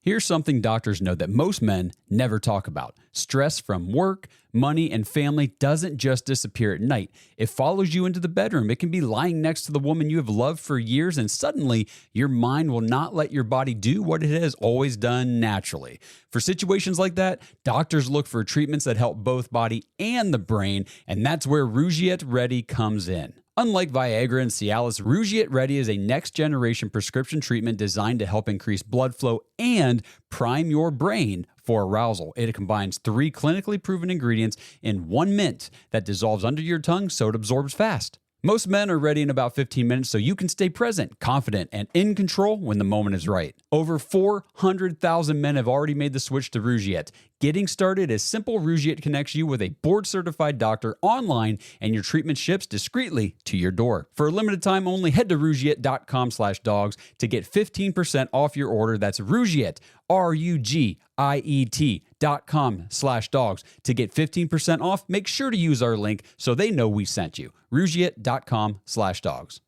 Here's something doctors know that most men never talk about. Stress from work, money, and family doesn't just disappear at night. It follows you into the bedroom. It can be lying next to the woman you have loved for years, and suddenly your mind will not let your body do what it has always done naturally. For situations like that, doctors look for treatments that help both body and the brain, and that's where Rougiette Ready comes in. Unlike Viagra and Cialis, Rougiette Ready is a next-generation prescription treatment designed to help increase blood flow and prime your brain for arousal. It combines 3 clinically proven ingredients in 1 mint that dissolves under your tongue so it absorbs fast. Most men are ready in about 15 minutes, so you can stay present, confident, and in control when the moment is right. Over 400,000 men have already made the switch to Rougiette. Getting started is simple. Rougiette connects you with a board-certified doctor online, and your treatment ships discreetly to your door. For a limited time only, head to Rougiette.com/dogs to get 15% off your order. That's Rougiette, Rougiette.com/dogs to get 15% off. Make sure to use our link so they know we sent you. Rougiette.com/dogs.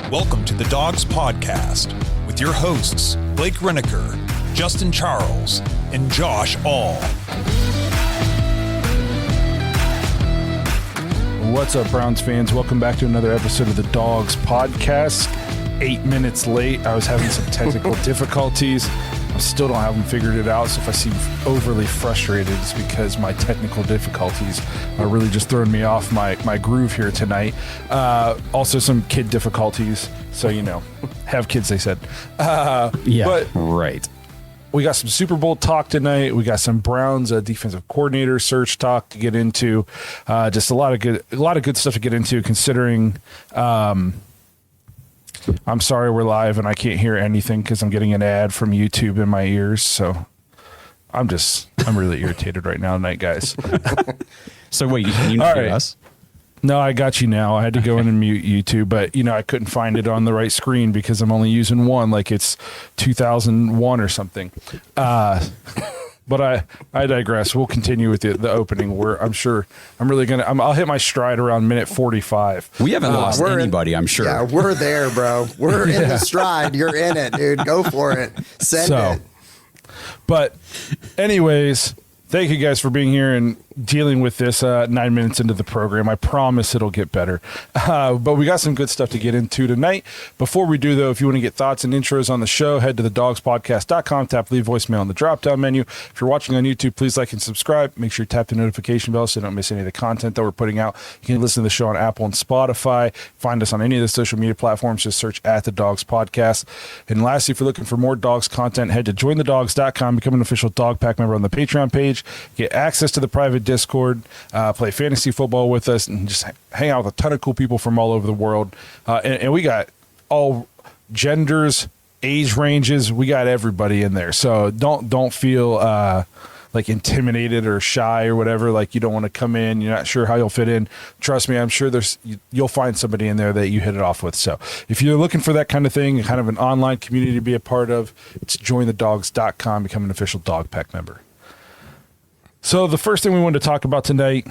Welcome to the Dogs Podcast with your hosts, Blake Reneker, Justin Charles, and Josh All. What's up, Browns fans? Welcome back to another episode of the Dogs Podcast. 8 minutes late. I was having some technical difficulties. I still don't have them figured it out, so if I seem overly frustrated, it's because my technical difficulties are really just throwing me off my groove here tonight. Also some kid difficulties, so have kids, they said. But right. We got some Super Bowl talk tonight. We got some Browns defensive coordinator search talk to get into. Just a lot of good stuff to get into, considering I'm sorry we're live and I can't hear anything because I'm getting an ad from YouTube in my ears. So I'm really irritated right now tonight, guys. So wait, you not hear us? No, I got you now. I had to go in and mute YouTube, but I couldn't find it on the right screen because I'm only using one, like it's 2001 or something. But I digress. We'll continue with the opening where I'll hit my stride around minute 45. We haven't lost anybody, I'm sure. Yeah, we're there, bro. We're in the stride. You're in it, dude. Go for it. Send it. But anyways, thank you guys for being here and dealing with this 9 minutes into the program. I promise it'll get better. But we got some good stuff to get into tonight. Before we do, though, if you want to get thoughts and intros on the show, head to thedogspodcast.com, tap leave voicemail in the drop-down menu. If you're watching on YouTube, please like and subscribe. Make sure you tap the notification bell so you don't miss any of the content that we're putting out. You can listen to the show on Apple and Spotify. Find us on any of the social media platforms. Just search at The Dogs Podcast. And lastly, if you're looking for more Dogs content, head to jointhedogs.com, become an official Dog Pack member on the Patreon page, get access to the private Discord, play fantasy football with us, and just hang out with a ton of cool people from all over the world. And we got all genders, age ranges. We got everybody in there. So don't feel like intimidated or shy or whatever. Like you don't want to come in, you're not sure how you'll fit in. Trust me, I'm sure you'll find somebody in there that you hit it off with. So if you're looking for that kind of thing, kind of an online community to be a part of, it's jointhedogs.com, become an official Dog Pack member. So the first thing we wanted to talk about tonight,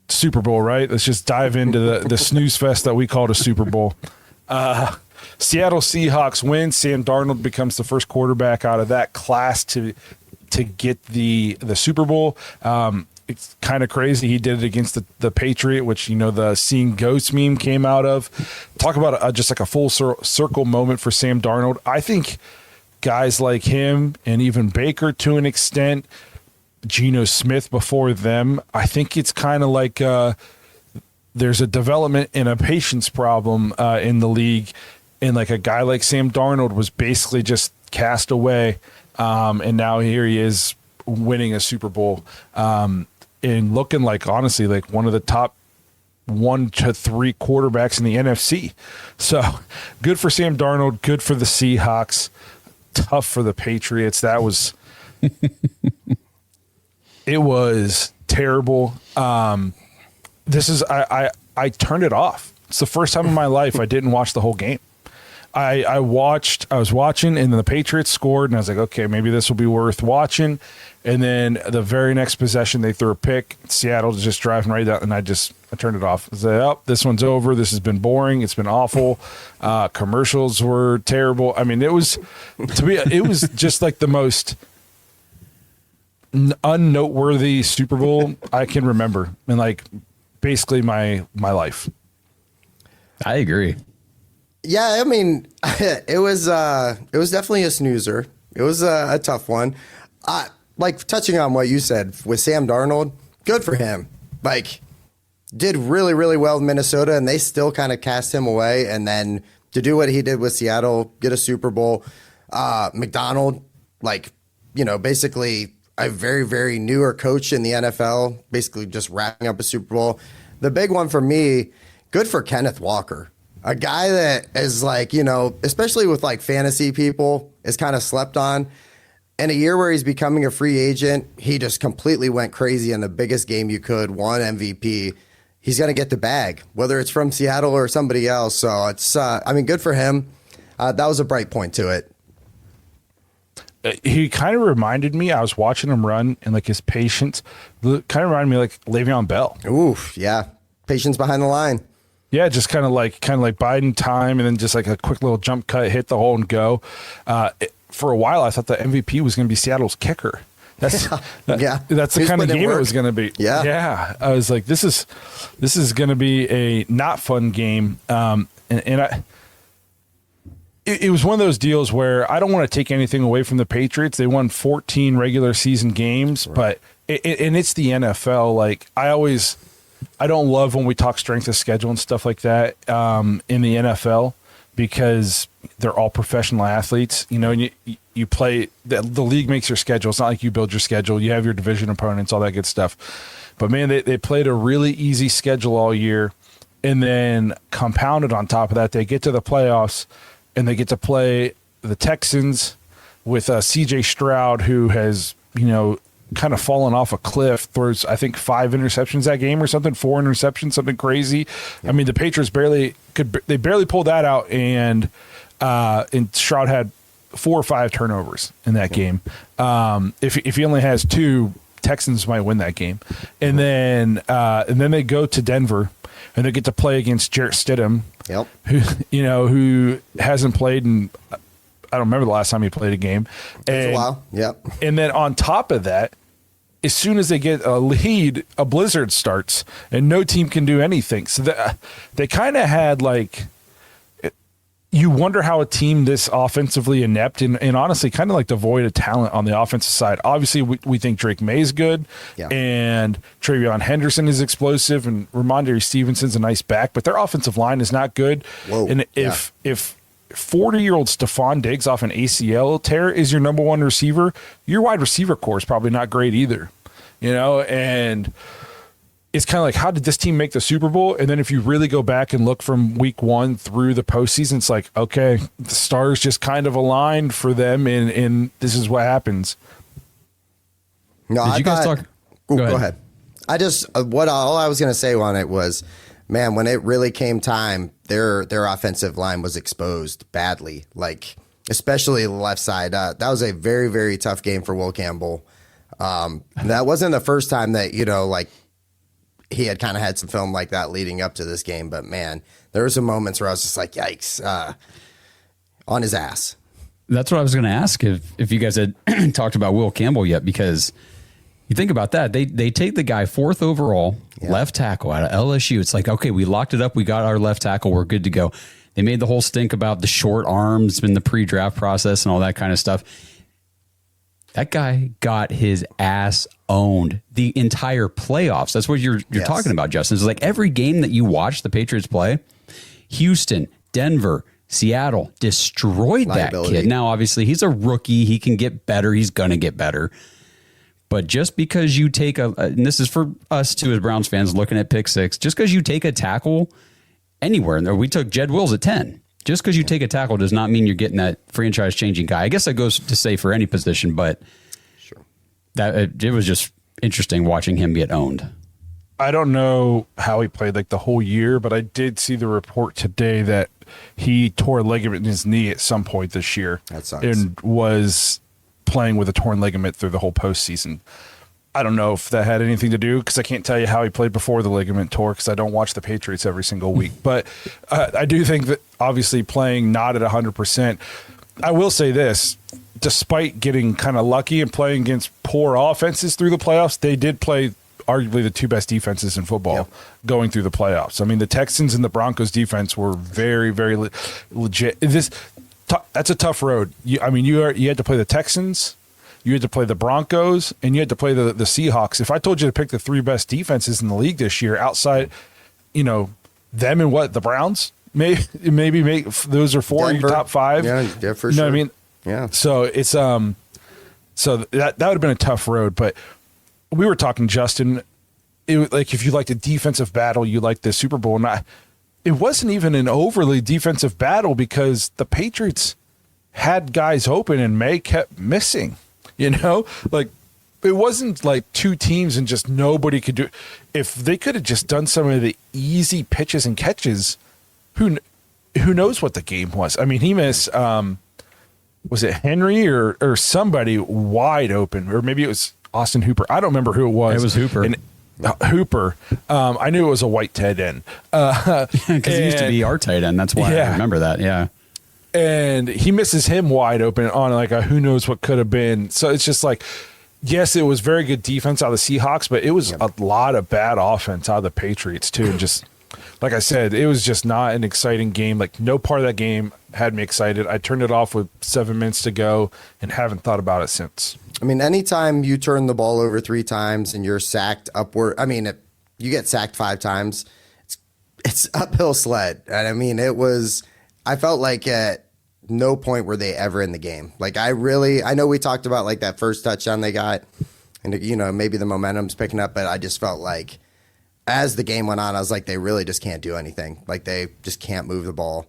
Super Bowl, right? Let's just dive into the snooze fest that we called a Super Bowl. Seattle Seahawks win. Sam Darnold becomes the first quarterback out of that class to get the Super Bowl. It's kind of crazy. He did it against the Patriot, which, the seeing ghosts meme came out of. Talk about just like a full circle moment for Sam Darnold. I think guys like him and even Baker to an extent, Geno Smith before them, I think it's kind of like there's a development and a patience problem in the league. And like a guy like Sam Darnold was basically just cast away. And now here he is winning a Super Bowl and looking like, honestly, like one of the top 1 to 3 quarterbacks in the NFC. So good for Sam Darnold, good for the Seahawks. Tough for the Patriots. That was it was terrible. This is I turned it off. It's the first time in my life I didn't watch the whole game. I was watching, and then the Patriots scored, and I was like, okay, maybe this will be worth watching. And then the very next possession, they threw a pick. Seattle was just driving right down, and I turned it off. I said, oh, this one's over. This has been boring. It's been awful. Commercials were terrible. I mean, it was just like the most unnoteworthy Super Bowl I can remember in like basically my life. I agree. Yeah, I mean, it was definitely a snoozer. It was a tough one. Like touching on what you said with Sam Darnold, good for him. Like, did really, really well in Minnesota, and they still kind of cast him away. And then to do what he did with Seattle, get a Super Bowl. McDonald, like, basically a very, very newer coach in the NFL, basically just wrapping up a Super Bowl. The big one for me, good for Kenneth Walker. A guy that is like, especially with like fantasy people, is kind of slept on. In a year where he's becoming a free agent, he just completely went crazy in the biggest game you could, won MVP. He's going to get the bag, whether it's from Seattle or somebody else. So it's, good for him. That was a bright point to it. He kind of reminded me, I was watching him run, and like his patience kind of reminded me like Le'Veon Bell. Oof, yeah. Patience behind the line. Yeah, just kind of like biding time, and then just like a quick little jump cut, hit the hole and go. For a while, I thought the MVP was going to be Seattle's kicker. That's that's the kind of game it was going to be. Yeah. I was like, this is going to be a not fun game. It was one of those deals where I don't want to take anything away from the Patriots. They won 14 regular season games, right. But it's the NFL. Like I don't love when we talk strength of schedule and stuff like that in the NFL, because they're all professional athletes, and you play, the league makes your schedule. It's not like you build your schedule. You have your division opponents, all that good stuff. But man, they played a really easy schedule all year, and then compounded on top of that, they get to the playoffs and they get to play the Texans with CJ Stroud, who has, kind of fallen off a cliff, throws, I think, 5 interceptions that game or something, 4 interceptions, something crazy. Yeah. I mean, the Patriots barely pulled that out, and Stroud had 4 or 5 turnovers in that game. If he only has 2, Texans might win that game. And then they go to Denver, and they get to play against Jarrett Stidham, yep. who hasn't played in, I don't remember the last time he played a game. It's a while. Yep. And then on top of that, as soon as they get a lead, a blizzard starts, and no team can do anything. So they kind of had like, you wonder how a team this offensively inept and honestly kind of like devoid of talent on the offensive side. Obviously, we think Drake May's good, yeah. And Travion Henderson is explosive, and Ramondre Stevenson's a nice back, but their offensive line is not good. Whoa. And if 40-year-old Stephon Diggs off an ACL tear is your number one receiver, your wide receiver core is probably not great either, and it's kind of like, how did this team make the Super Bowl? And then if you really go back and look from week 1 through the postseason, it's like, okay, the stars just kind of aligned for them, and this is what happens. No, did you guys talk? Go ahead. I just, all I was going to say on it was, man, when it really came time, their offensive line was exposed badly, like especially the left side. That was a very, very tough game for Will Campbell. That wasn't the first time that, like he had kind of had some film like that leading up to this game. But man, there were some moments where I was just like, yikes, on his ass. That's what I was going to ask, if you guys had talked about Will Campbell yet, because you think about that. They take the guy 4th overall, yeah. Left tackle out of LSU. It's like, okay, we locked it up. We got our left tackle. We're good to go. They made the whole stink about the short arms in the pre-draft process and all that kind of stuff. That guy got his ass owned the entire playoffs. That's what you're yes. talking about, Justin. It's like every game that you watch the Patriots play, Houston, Denver, Seattle destroyed Liability. That kid. Now, obviously, he's a rookie. He can get better. He's going to get better. But just because you take and this is for us too as Browns fans looking at pick 6, just because you take a tackle anywhere, and we took Jed Wills at 10. Just because you take a tackle does not mean you're getting that franchise-changing guy. I guess that goes to say for any position, but sure. That it was just interesting watching him get owned. I don't know how he played like the whole year, but I did see the report today that he tore a ligament in his knee at some point this year. That sucks. And was playing with a torn ligament through the whole postseason. I don't know if that had anything to do, because I can't tell you how he played before the ligament tore, because I don't watch the Patriots every single week. But I do think that obviously playing not at 100%, I will say this, despite getting kind of lucky and playing against poor offenses through the playoffs, they did play arguably the two best defenses in football going through the playoffs. I mean, the Texans and the Broncos defense were very, very legit. That's a tough road. You had to play the Texans, you had to play the Broncos, and you had to play the Seahawks. If I told you to pick the three best defenses in the league this year outside, them and the Browns, maybe make those are four in your top five. Yeah, for sure. You know what I mean? Yeah. So it's so that would have been a tough road, but we were talking, Justin, it was like if you like the defensive battle, you like the Super Bowl. It wasn't even an overly defensive battle, because the Patriots had guys open and May kept missing. Like it wasn't like two teams and just nobody could do. If they could have just done some of the easy pitches and catches, who knows what the game was? I mean, he missed. Was it Henry or somebody wide open, or maybe it was Austin Hooper? I don't remember who it was. It was Hooper. Hooper. I knew it was a white tight end. Because he used to be our tight end. That's why I remember that. Yeah. And he misses him wide open on like a who knows what could have been. So it's just like, yes, it was very good defense out of the Seahawks, but it was a lot of bad offense out of the Patriots too. And just like I said, it was just not an exciting game. Like no part of that game had me excited. I turned it off with 7 minutes to go and haven't thought about it since. I mean, anytime you turn the ball over 3 times and you're sacked upward, I mean, you get sacked 5 times, it's uphill sled. And I mean, I felt like at no point were they ever in the game. Like I know we talked about like that first touchdown they got and, maybe the momentum's picking up, but I just felt like as the game went on, I was like, they really just can't do anything. Like they just can't move the ball.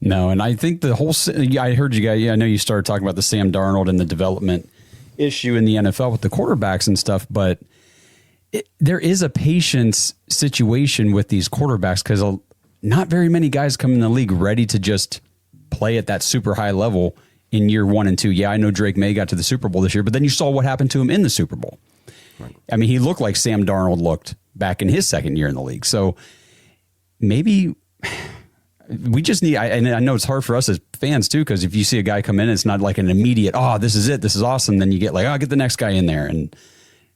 No, and I think I heard you guys, I know you started talking about the Sam Darnold and the development issue in the NFL with the quarterbacks and stuff, but there is a patience situation with these quarterbacks, because not very many guys come in the league ready to just play at that super high level in year 1 and 2. Yeah, I know Drake May got to the Super Bowl this year, but then you saw what happened to him in the Super Bowl. Right. I mean, he looked like Sam Darnold looked back in his second year in the league. So maybe we just need, and I know it's hard for us as fans too, because if you see a guy come in, it's not like an immediate, this is it, this is awesome. Then you get like, get the next guy in there. And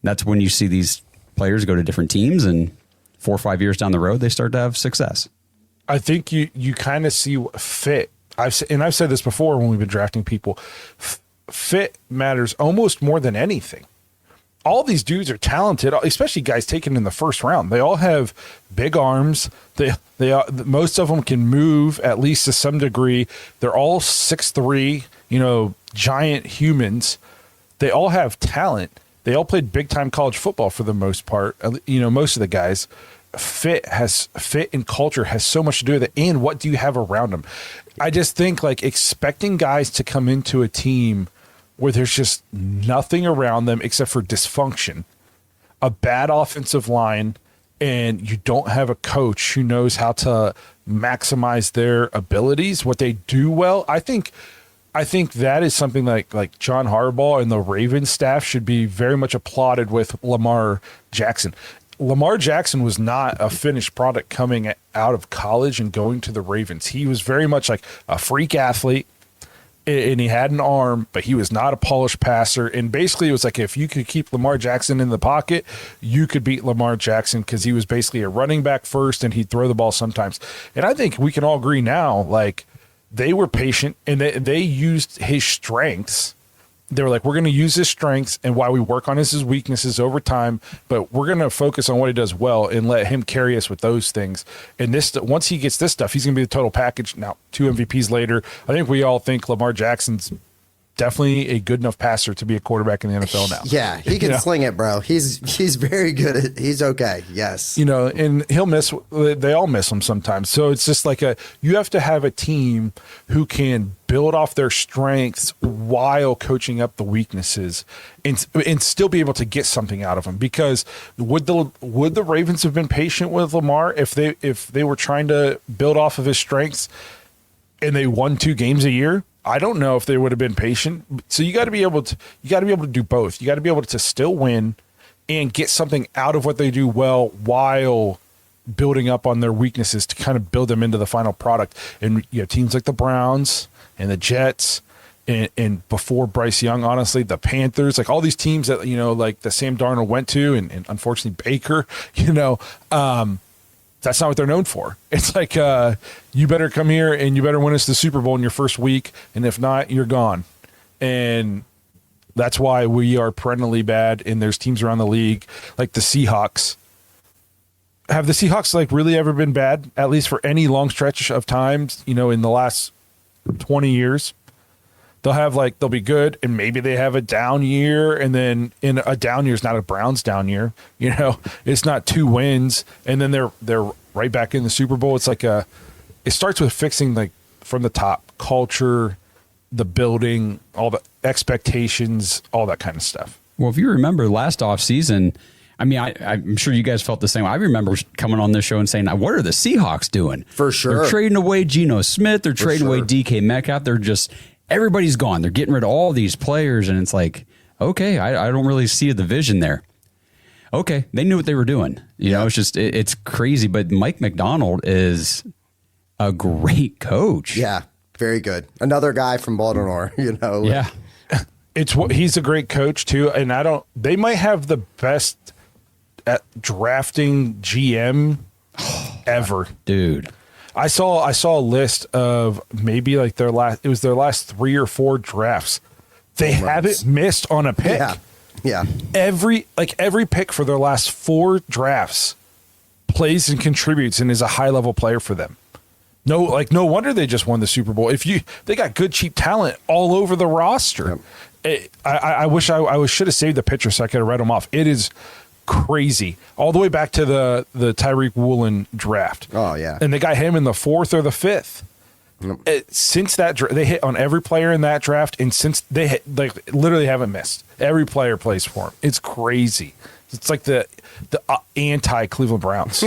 that's when you see these players go to different teams, and 4 or 5 years down the road, they start to have success. I think you kind of see what fit. I've said this before when we've been drafting people. Fit matters almost more than anything. All these dudes are talented, especially guys taken in the first round. They all have big arms. Most of them can move at least to some degree. They're all 6'3", giant humans. They all have talent. They all played big time college football for the most part. Most of the guys. Fit and culture has so much to do with it, and what do you have around them? I just think like expecting guys to come into a team where there's just nothing around them except for dysfunction, a bad offensive line, and you don't have a coach who knows how to maximize their abilities, what they do well. I think that is something like John Harbaugh and the Ravens staff should be very much applauded with Lamar Jackson. Lamar Jackson was not a finished product coming out of college and going to the Ravens. He was very much like a freak athlete, and he had an arm, but he was not a polished passer. And basically it was like, if you could keep Lamar Jackson in the pocket, you could beat Lamar Jackson, because he was basically a running back first, and he'd throw the ball sometimes. And I think we can all agree now, like they were patient, and they used his strengths. They were like, we're going to use his strengths and why we work on his weaknesses over time, but we're going to focus on what he does well and let him carry us with those things. And once he gets this stuff, he's going to be the total package. Now, 2 MVPs later, I think we all think Lamar Jackson's definitely a good enough passer to be a quarterback in the NFL now. Yeah, he can sling it, bro. He's very good at. He's okay. Yes, and he'll miss. They all miss him sometimes. So it's just like you have to have a team who can build off their strengths while coaching up the weaknesses, and still be able to get something out of them. Because would the Ravens have been patient with Lamar if they were trying to build off of his strengths and they won 2 games a year? I don't know if they would have been patient. So you got to be able to do both. You got to be able to still win and get something out of what they do well while building up on their weaknesses to kind of build them into the final product. And teams like the Browns and the Jets and before Bryce Young, honestly, the Panthers, like all these teams that like the Sam Darnold went to, and unfortunately Baker, that's not what they're known for. It's like, you better come here and you better win us the Super Bowl in your first week. And if not, you're gone. And that's why we are perennially bad. And there's teams around the league like the Seahawks. Have the Seahawks like really ever been bad, at least for any long stretch of times, in the last 20 years? They'll be good, and maybe they have a down year, and then in a down year is not a Browns down year. It's not 2 wins, and then they're right back in the Super Bowl. It's like it starts with fixing like from the top, culture, the building, all the expectations, all that kind of stuff. Well, if you remember last offseason, I mean, I'm sure you guys felt the same. I remember coming on this show and saying, what are the Seahawks doing? For sure. They're trading away Geno Smith. They're trading away DK Metcalf. They're just... everybody's gone. They're getting rid of all these players, and it's like, okay, I don't really see the vision there. Okay, they knew what they were doing. It's just it's crazy. But Mike Macdonald is a great coach. Yeah, very good. Another guy from Baltimore. Yeah, he's a great coach too, and they might have the best at drafting GM ever, dude. I saw a list of maybe like their last 3 or 4 drafts. They haven't missed on a pick. Yeah. Every pick for their last 4 drafts plays and contributes and is a high level player for them. No wonder they just won the Super Bowl. They got good cheap talent all over the roster. Yep. I wish I should have saved the picture so I could have read them off. It is crazy, all the way back to the Tyreek Woolen draft. Oh yeah, and they got him in the 4th or the 5th. Since that they hit on every player in that draft, and since they literally haven't missed. Every player plays for him. It's crazy. It's like the anti Cleveland Browns.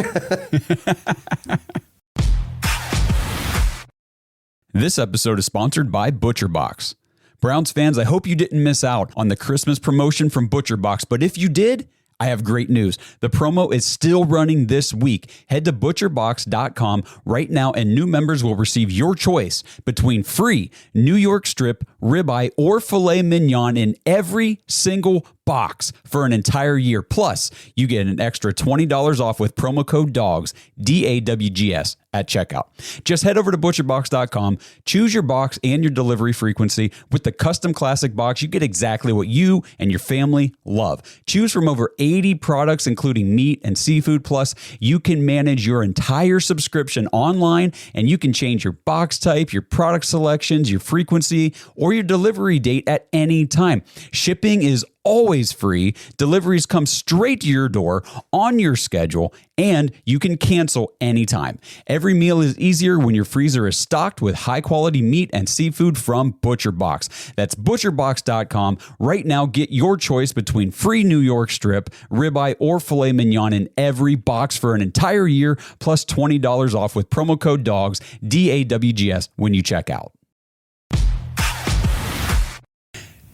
This episode is sponsored by ButcherBox. Browns fans, I hope you didn't miss out on the Christmas promotion from ButcherBox, but if you did, I have great news. The promo is still running this week. Head to butcherbox.com right now, and new members will receive your choice between free New York strip, ribeye, or filet mignon in every single box for an entire year. Plus, you get an extra $20 off with promo code DAWGS, DAWGS, at checkout. Just head over to butcherbox.com, choose your box and your delivery frequency. With the custom classic box, you get exactly what you and your family love. Choose from over 80 products, including meat and seafood. Plus, you can manage your entire subscription online, and you can change your box type, your product selections, your frequency, or your delivery date at any time. Shipping is always free. Deliveries come straight to your door on your schedule, and you can cancel anytime. Every meal is easier when your freezer is stocked with high-quality meat and seafood from ButcherBox. That's butcherbox.com. Right now, get your choice between free New York strip, ribeye, or filet mignon in every box for an entire year, plus $20 off with promo code DAWGS, DAWGS, when you check out.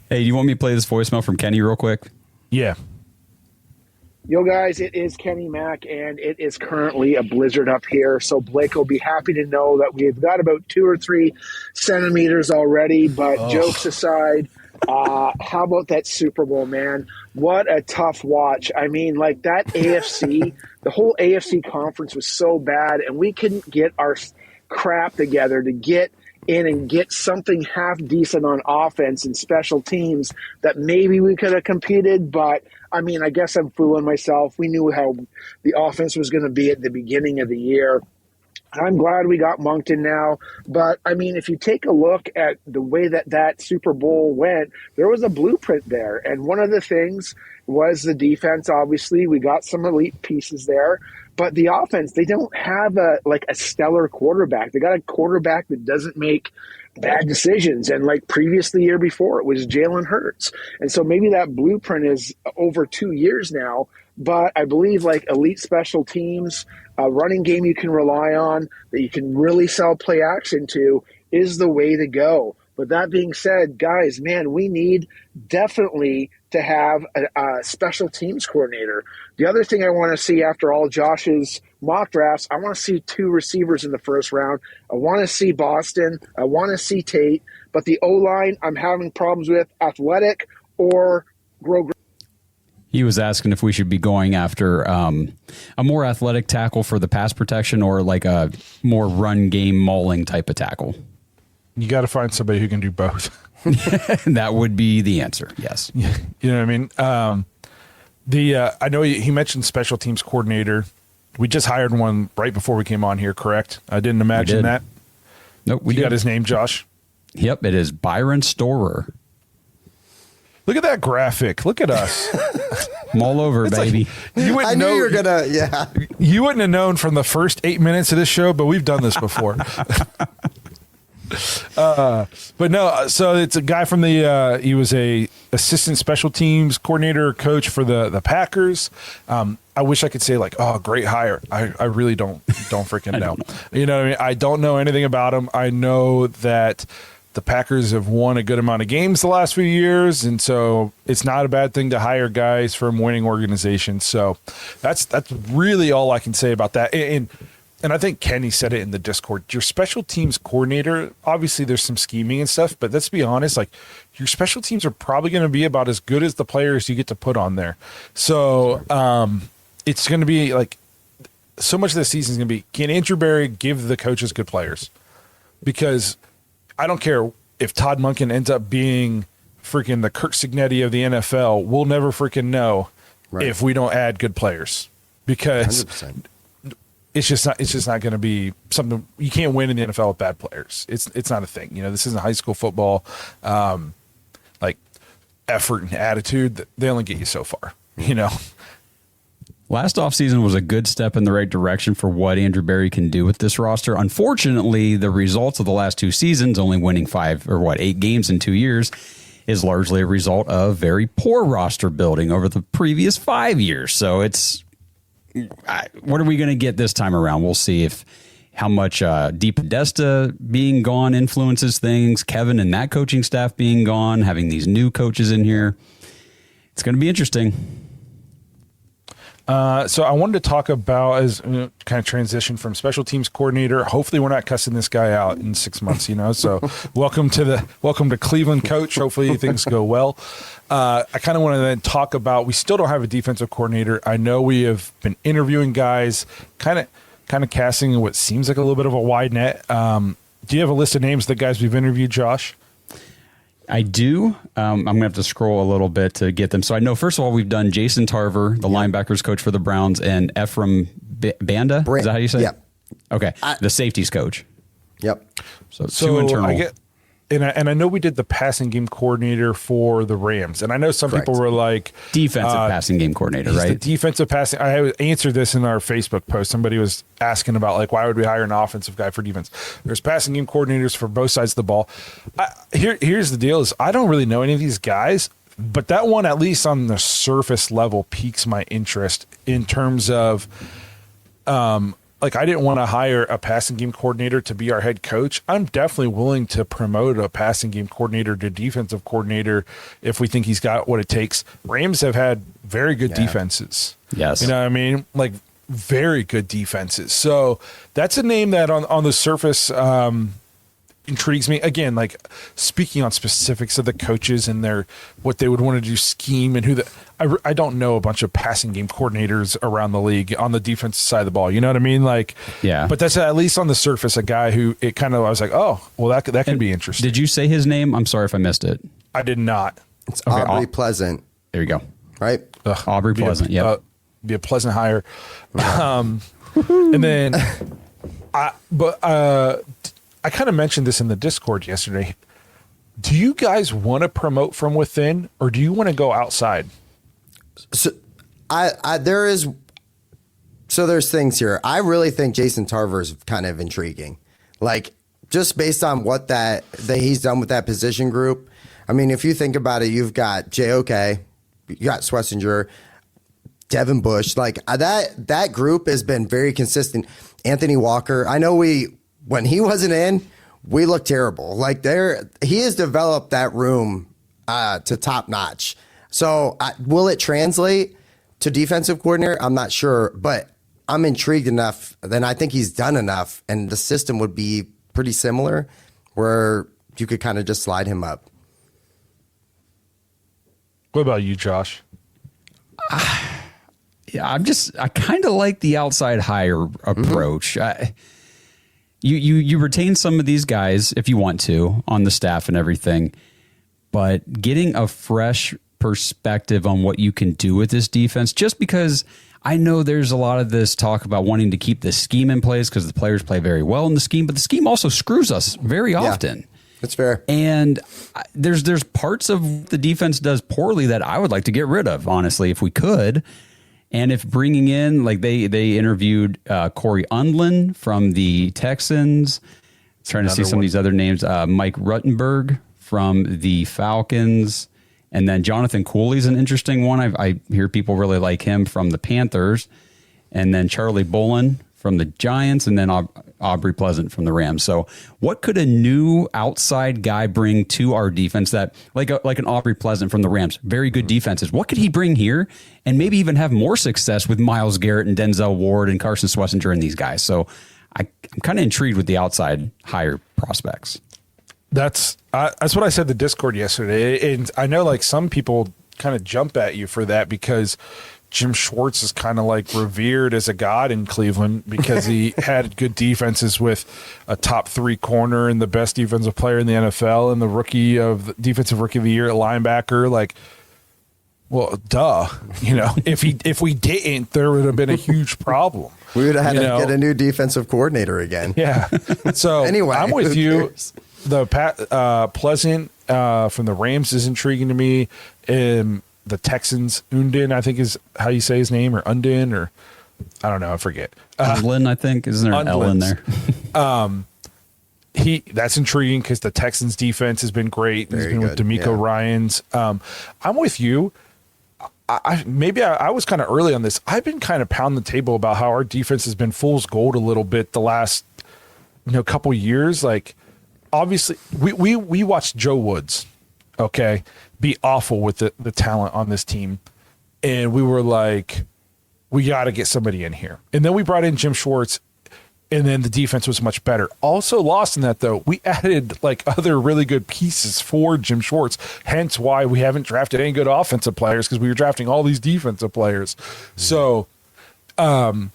Hey, do you want me to play this voicemail from Kenny real quick? Yeah. Yo, guys, it is Kenny Mack, and it is currently a blizzard up here. So Blake will be happy to know that we've got about 2 or 3 centimeters already. But jokes aside, how about that Super Bowl, man? What a tough watch. I mean, like that AFC, the whole AFC conference was so bad, and we couldn't get our crap together to get in and get something half decent on offense and special teams that maybe we could have competed. But I mean, I guess I'm fooling myself. We knew how the offense was going to be at the beginning of the year. I'm glad we got Moncton now. But, I mean, if you take a look at the way that Super Bowl went, there was a blueprint there. And one of the things was the defense, obviously. We got some elite pieces there. But the offense, they don't have a stellar quarterback. They got a quarterback that doesn't make bad decisions. And like previous the year before, it was Jalen Hurts. And so maybe that blueprint is over 2 years now. But I believe like elite special teams, a running game you can rely on, that you can really sell play action to, is the way to go. But that being said, guys, man, we need definitely to have a special teams coordinator. The other thing I want to see after all Josh's mock drafts, I want to see 2 receivers in the first round. I want to see Boston. I want to see Tate. But the O-line, I'm having problems with athletic or grow. He was asking if we should be going after a more athletic tackle for the pass protection or like a more run game mauling type of tackle. You got to find somebody who can do both. That would be the answer. Yes. You know what I mean? I know he mentioned special teams coordinator. We just hired one right before we came on here, correct? I didn't imagine that. Nope. You got his name, Josh? Yep. It is Byron Storer. Look at that graphic. Look at us. I'm all over, baby. I knew you were going to, yeah. You wouldn't have known from the first 8 minutes of this show, but we've done this before. But no, so it's a guy from he was a assistant special teams coordinator coach for the Packers. I wish I could say like, oh, great hire. I really don't freaking know. You know what I mean? I don't know anything about him. I know that the Packers have won a good amount of games the last few years, and so it's not a bad thing to hire guys from winning organizations. So that's really all I can say about that. And I think Kenny said it in the Discord. Your special teams coordinator, obviously there's some scheming and stuff, but let's be honest, like your special teams are probably going to be about as good as the players you get to put on there. So it's going to be like so much of the season is going to be, can Andrew Berry give the coaches good players? Because I don't care if Todd Monken ends up being freaking the Kirk Cignetti of the NFL. We'll never freaking know if we don't add good players, because 100%. It's just not going to be something. You can't win in the NFL with bad players. It's not a thing. You know, this isn't high school football. Like effort and attitude, they only get you so far. You know. Last offseason was a good step in the right direction for what Andrew Berry can do with this roster. Unfortunately, the results of the last 2 seasons, only winning 8 games in 2 years, is largely a result of very poor roster building over the previous 5 years. So what are we going to get this time around? We'll see how much Deep Podesta being gone influences things, Kevin and that coaching staff being gone, having these new coaches in here. It's going to be interesting. So I wanted to talk about as kind of transition from special teams coordinator. Hopefully we're not cussing this guy out in 6 months, you know, so welcome to Cleveland, coach. Hopefully things go well. I kind of want to then talk about, we still don't have a defensive coordinator. I know we have been interviewing guys, kind of casting what seems like a little bit of a wide net. Do you have a list of names of the guys we've interviewed, Josh? I do. I'm going to have to scroll a little bit to get them. So I know, first of all, we've done Jason Tarver, the linebackers coach for the Browns, and Ephraim Banda. Is that how you say it? Yep. Okay. The safeties coach. Yep. So 2 internal. And I know we did the passing game coordinator for the Rams, and I know some people were like defensive passing game coordinator, right? The defensive passing. I answered this in our Facebook post. Somebody was asking about like, why would we hire an offensive guy for defense? There's passing game coordinators for both sides of the ball. Here's the deal: is I don't really know any of these guys, but that one, at least on the surface level, piques my interest in terms of, like, I didn't want to hire a passing game coordinator to be our head coach. I'm definitely willing to promote a passing game coordinator to defensive coordinator if we think he's got what it takes. Rams have had very good defenses. Yes. You know what I mean? Like, very good defenses. So that's a name that on the surface intrigues me. Again, like, speaking on specifics of the coaches and what they would want to do scheme and I don't know a bunch of passing game coordinators around the league on the defensive side of the ball. You know what I mean? Like, yeah. But that's at least on the surface a guy who I was like, oh, well, that could be interesting. Did you say his name? I'm sorry if I missed it. I did not. It's Aubrey Pleasant. There you go. Right? Aubrey Pleasant. Yeah. Be a pleasant hire. And then I kind of mentioned this in the Discord yesterday. Do you guys want to promote from within, or do you want to go outside? So there's things here. I really think Jason Tarver is kind of intriguing. Like, just based on what that he's done with that position group. I mean, if you think about it, you've got JOK, you got Swessinger, Devin Bush. Like, that group has been very consistent. Anthony Walker. I know when he wasn't in, we looked terrible. Like, he has developed that room to top notch. So will it translate to defensive coordinator? I'm not sure, but I'm intrigued enough. Then I think he's done enough, and the system would be pretty similar, where you could kind of just slide him up. What about you, Josh? Yeah, I kind of like the outside hire approach. You retain some of these guys if you want to on the staff and everything, but getting a fresh perspective on what you can do with this defense, just because I know there's a lot of this talk about wanting to keep the scheme in place because the players play very well in the scheme, but the scheme also screws us very often. That's fair. And there's parts of the defense does poorly that I would like to get rid of, honestly, if we could. And if bringing in, like they interviewed Corey Undlin from the Texans, trying to see some of these other names, Mike Ruttenberg from the Falcons, and then Jonathan Cooley's an interesting one. I hear people really like him from the Panthers, and then Charlie Bolin from the Giants, and then Aubrey Pleasant from the Rams. So what could a new outside guy bring to our defense that, like an Aubrey Pleasant from the Rams, very good defenses, what could he bring here and maybe even have more success with Myles Garrett and Denzel Ward and Carson Swessinger and these guys? So I'm kind of intrigued with the outside hire prospects. That's what I said the Discord yesterday. And I know like some people kind of jump at you for that because Jim Schwartz is kind of like revered as a god in Cleveland because he had good defenses with a top 3 corner and the best defensive player in the NFL and the defensive rookie of the year at linebacker. Like, well, duh. You know, if we didn't, there would have been a huge problem. We would have had to get a new defensive coordinator again. Yeah. So anyway, I'm with you. The Pleasant from the Rams is intriguing to me. The Texans, Undin, I think is how you say his name, or Undin, or I don't know, I forget. Undlin, I think. Isn't there an L in there? That's intriguing because the Texans defense has been great. He's been with D'Amico Ryans. I'm with you. I was kind of early on this. I've been kind of pounding the table about how our defense has been fool's gold a little bit the last couple years. Like, obviously, we watched Joe Woods, be awful with the talent on this team. And we were like, we got to get somebody in here. And then we brought in Jim Schwartz, and then the defense was much better. Also lost in that, though, we added like other really good pieces for Jim Schwartz, hence why we haven't drafted any good offensive players, because we were drafting all these defensive players. So, but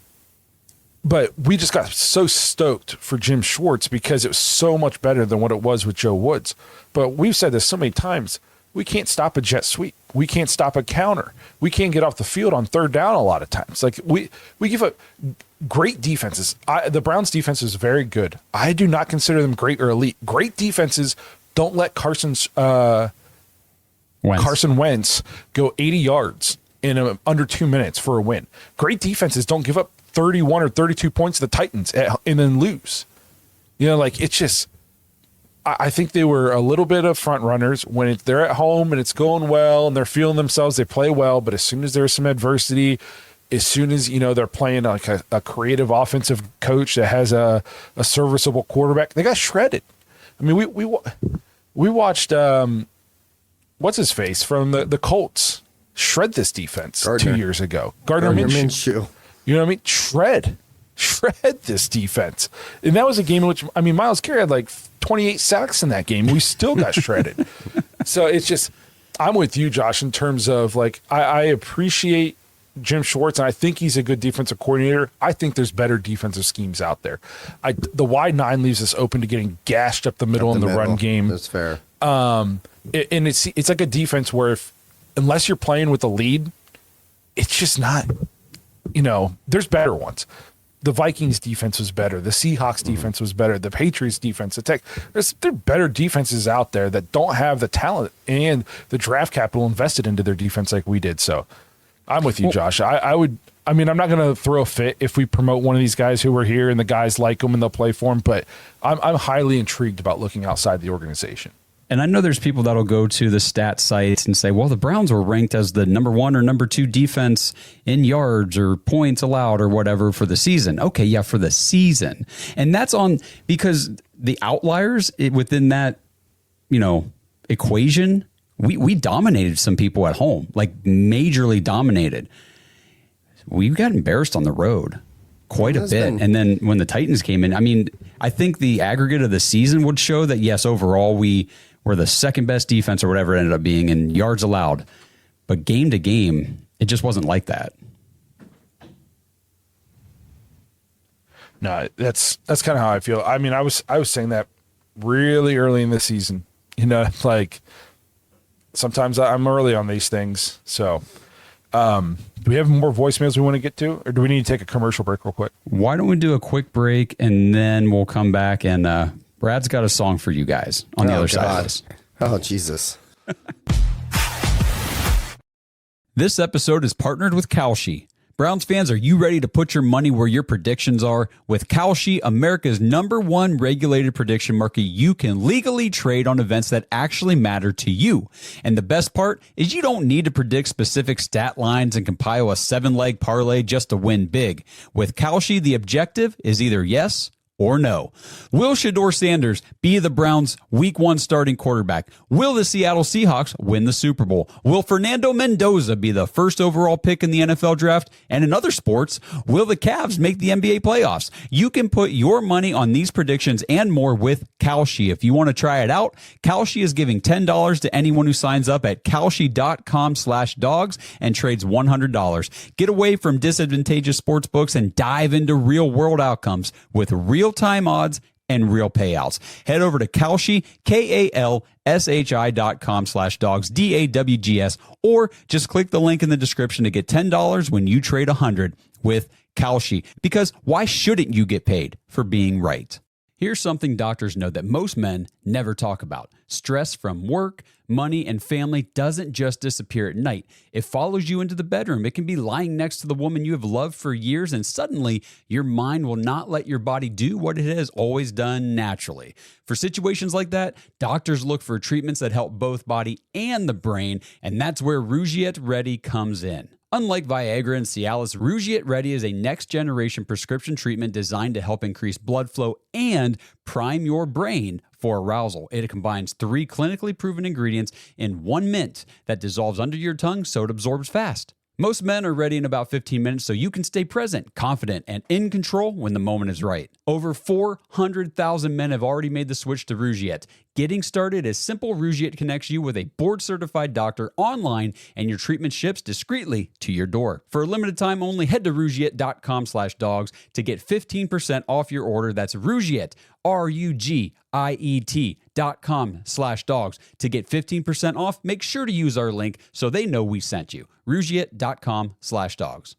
we just got so stoked for Jim Schwartz because it was so much better than what it was with Joe Woods. But we've said this so many times. We can't stop a jet sweep. We can't stop a counter. We can't get off the field on third down a lot of times. Like we give up great defenses. The Browns defense is very good. I do not consider them great or elite. Great defenses don't let Carson Wentz go 80 yards in under 2 minutes for a win. Great defenses don't give up 31 or 32 points to the Titans and then lose. It's just, I think they were a little bit of front runners when they're at home and it's going well and they're feeling themselves, they play well. But as soon as there's some adversity, as soon as, they're playing like a creative offensive coach that has a serviceable quarterback, they got shredded. I mean, we watched, what's his face from the Colts shred this defense 2 years ago. Gardner Minshew. You know what I mean? Shred this defense. And that was a game in which, Myles Garrett had like 28 sacks in that game. We still got shredded. So it's just, I'm with you, Josh, in terms of like, I appreciate Jim Schwartz, and I think he's a good defensive coordinator. I think there's better defensive schemes out there. The wide 9 leaves us open to getting gashed up the middle in the run game. That's fair. And it's like a defense where unless you're playing with a lead, it's just not, there's better ones. the Vikings defense was better. The Seahawks defense was better. The Patriots defense, there are better defenses out there that don't have the talent and the draft capital invested into their defense like we did. So I'm with you, Josh. I'm not going to throw a fit if we promote one of these guys who were here and the guys like them and they'll play for them, but I'm highly intrigued about looking outside the organization. And I know there's people that'll go to the stat sites and say, well, the Browns were ranked as the number 1 or number 2 defense in yards or points allowed or whatever for the season. Okay, yeah, for the season. And that's on because the outliers within that, equation, we dominated some people at home, like majorly dominated. We got embarrassed on the road quite a bit. And then when the Titans came in, I think the aggregate of the season would show that, yes, overall we were the second best defense or whatever it ended up being in yards allowed. But game to game, it just wasn't like that. No, that's kind of how I feel. I was saying that really early in the season, like sometimes I'm early on these things. So do we have more voicemails we want to get to, or do we need to take a commercial break real quick? Why don't we do a quick break and then we'll come back and Brad's got a song for you guys on the other side of this. Oh, Jesus. This episode is partnered with Kalshi. Browns fans, are you ready to put your money where your predictions are? With Kalshi, America's #1 regulated prediction market, you can legally trade on events that actually matter to you. And the best part is you don't need to predict specific stat lines and compile a 7-leg parlay just to win big. With Kalshi, the objective is either yes or no. Will Shedeur Sanders be the Browns' Week 1 starting quarterback? Will the Seattle Seahawks win the Super Bowl? Will Fernando Mendoza be the first overall pick in the NFL draft? And in other sports, will the Cavs make the NBA playoffs? You can put your money on these predictions and more with Kalshi. If you want to try it out, Kalshi is giving $10 to anyone who signs up at kalshi.com/dogs and trades $100. Get away from disadvantageous sports books and dive into real world outcomes with real-time odds and real payouts. Head over to Kalshi, KALSHI.com/dogs, DAWGS, or just click the link in the description to get $10 when you trade $100 with Kalshi. Because why shouldn't you get paid for being right? Here's something doctors know that most men never talk about. Stress from work, money, and family doesn't just disappear at night. It follows you into the bedroom. It can be lying next to the woman you have loved for years, and suddenly your mind will not let your body do what it has always done naturally. For situations like that, doctors look for treatments that help both body and the brain, and that's where Rougiette Ready comes in. Unlike Viagra and Cialis, Rougiette Ready is a next-generation prescription treatment designed to help increase blood flow and prime your brain for arousal. It combines 3 clinically proven ingredients in 1 mint that dissolves under your tongue so it absorbs fast. Most men are ready in about 15 minutes so you can stay present, confident, and in control when the moment is right. Over 400,000 men have already made the switch to Rougiette. Getting started is simple. Rougiette connects you with a board-certified doctor online, and your treatment ships discreetly to your door. For a limited time only, head to Rougiette.com/dogs to get 15% off your order. That's Rougiette, RUGIET.com/dogs to get 15% off. Make sure to use our link so they know we sent you. Rougiette.com/dogs.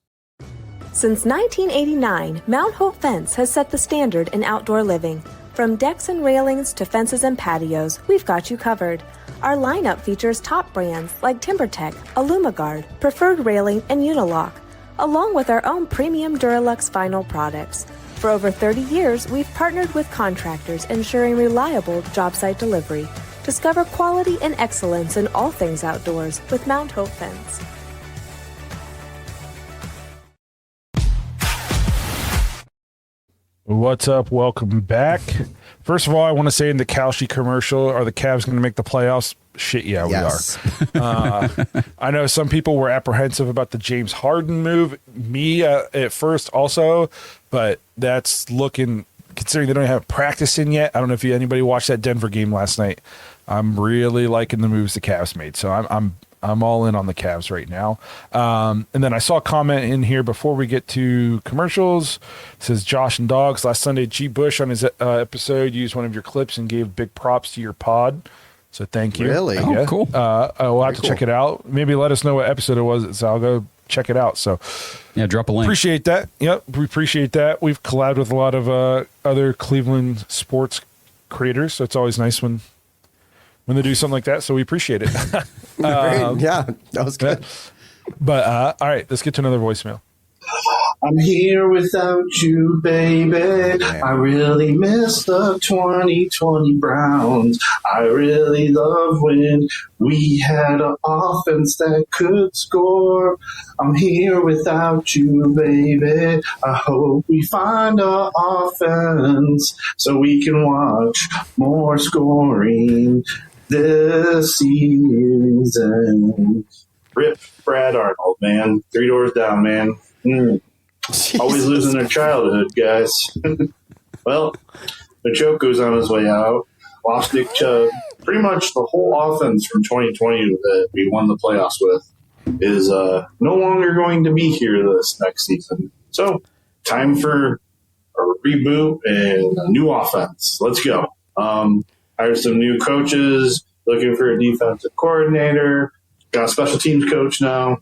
Since 1989, Mount Hope Fence has set the standard in outdoor living. From decks and railings to fences and patios, we've got you covered. Our lineup features top brands like TimberTech, AlumaGuard, Preferred Railing, and Unilock, along with our own premium Duralux vinyl products. For over 30 years, we've partnered with contractors ensuring reliable job site delivery. Discover quality and excellence in all things outdoors with Mount Hope Fence. What's up? Welcome back. First of all, I want to say in the Kalshi commercial, are the Cavs going to make the playoffs? Shit, yeah, Yes. we are. I know some people were apprehensive about the James Harden move. Me at first also, but that's looking, considering they don't have practice in yet. I don't know if anybody watched that Denver game last night. I'm really liking the moves the Cavs made, so I'm all in on the Cavs right now. And then I saw a comment in here before we get to commercials. It says, Josh and Dogs, last Sunday, G. Bush on his episode used one of your clips and gave big props to your pod. So thank you. Really? Oh, cool. We'll have to check it out. Maybe let us know what episode it was. So I'll go check it out. So Yeah, drop a link. appreciate that. Yep, we appreciate that. We've collabed with a lot of other Cleveland sports creators, so it's always nice when they do something like that. So we appreciate it. Yeah, that was good. But all right, let's get to another voicemail. I'm here without you, baby. I really miss the 2020 Browns. I really love when we had an offense that could score. I'm here without you, baby. I hope we find an offense so we can watch more scoring this season. Rip Brad Arnold, man. 3 doors down, man. Always losing their childhood, guys. Well, Njoku's on his way out. Lost Nick Chubb. Pretty much the whole offense from 2020 that we won the playoffs with is no longer going to be here this next season. So, time for a reboot and a new offense. Let's go. Hired some new coaches, looking for a defensive coordinator. Got a special teams coach now.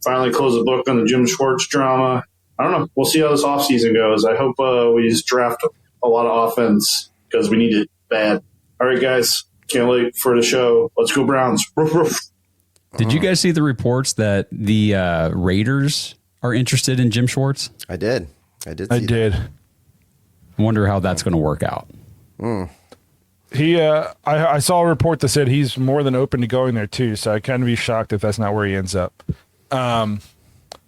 Finally closed the book on the Jim Schwartz drama. I don't know. We'll see how this offseason goes. I hope we just draft a lot of offense because we need it bad. All right, guys. Can't wait for the show. Let's go Browns. Roof, roof. Did you guys see the reports that the Raiders are interested in Jim Schwartz? I did. I did. I wonder how that's going to work out. He, I saw a report that said he's more than open to going there too. So I kind of be shocked if that's not where he ends up.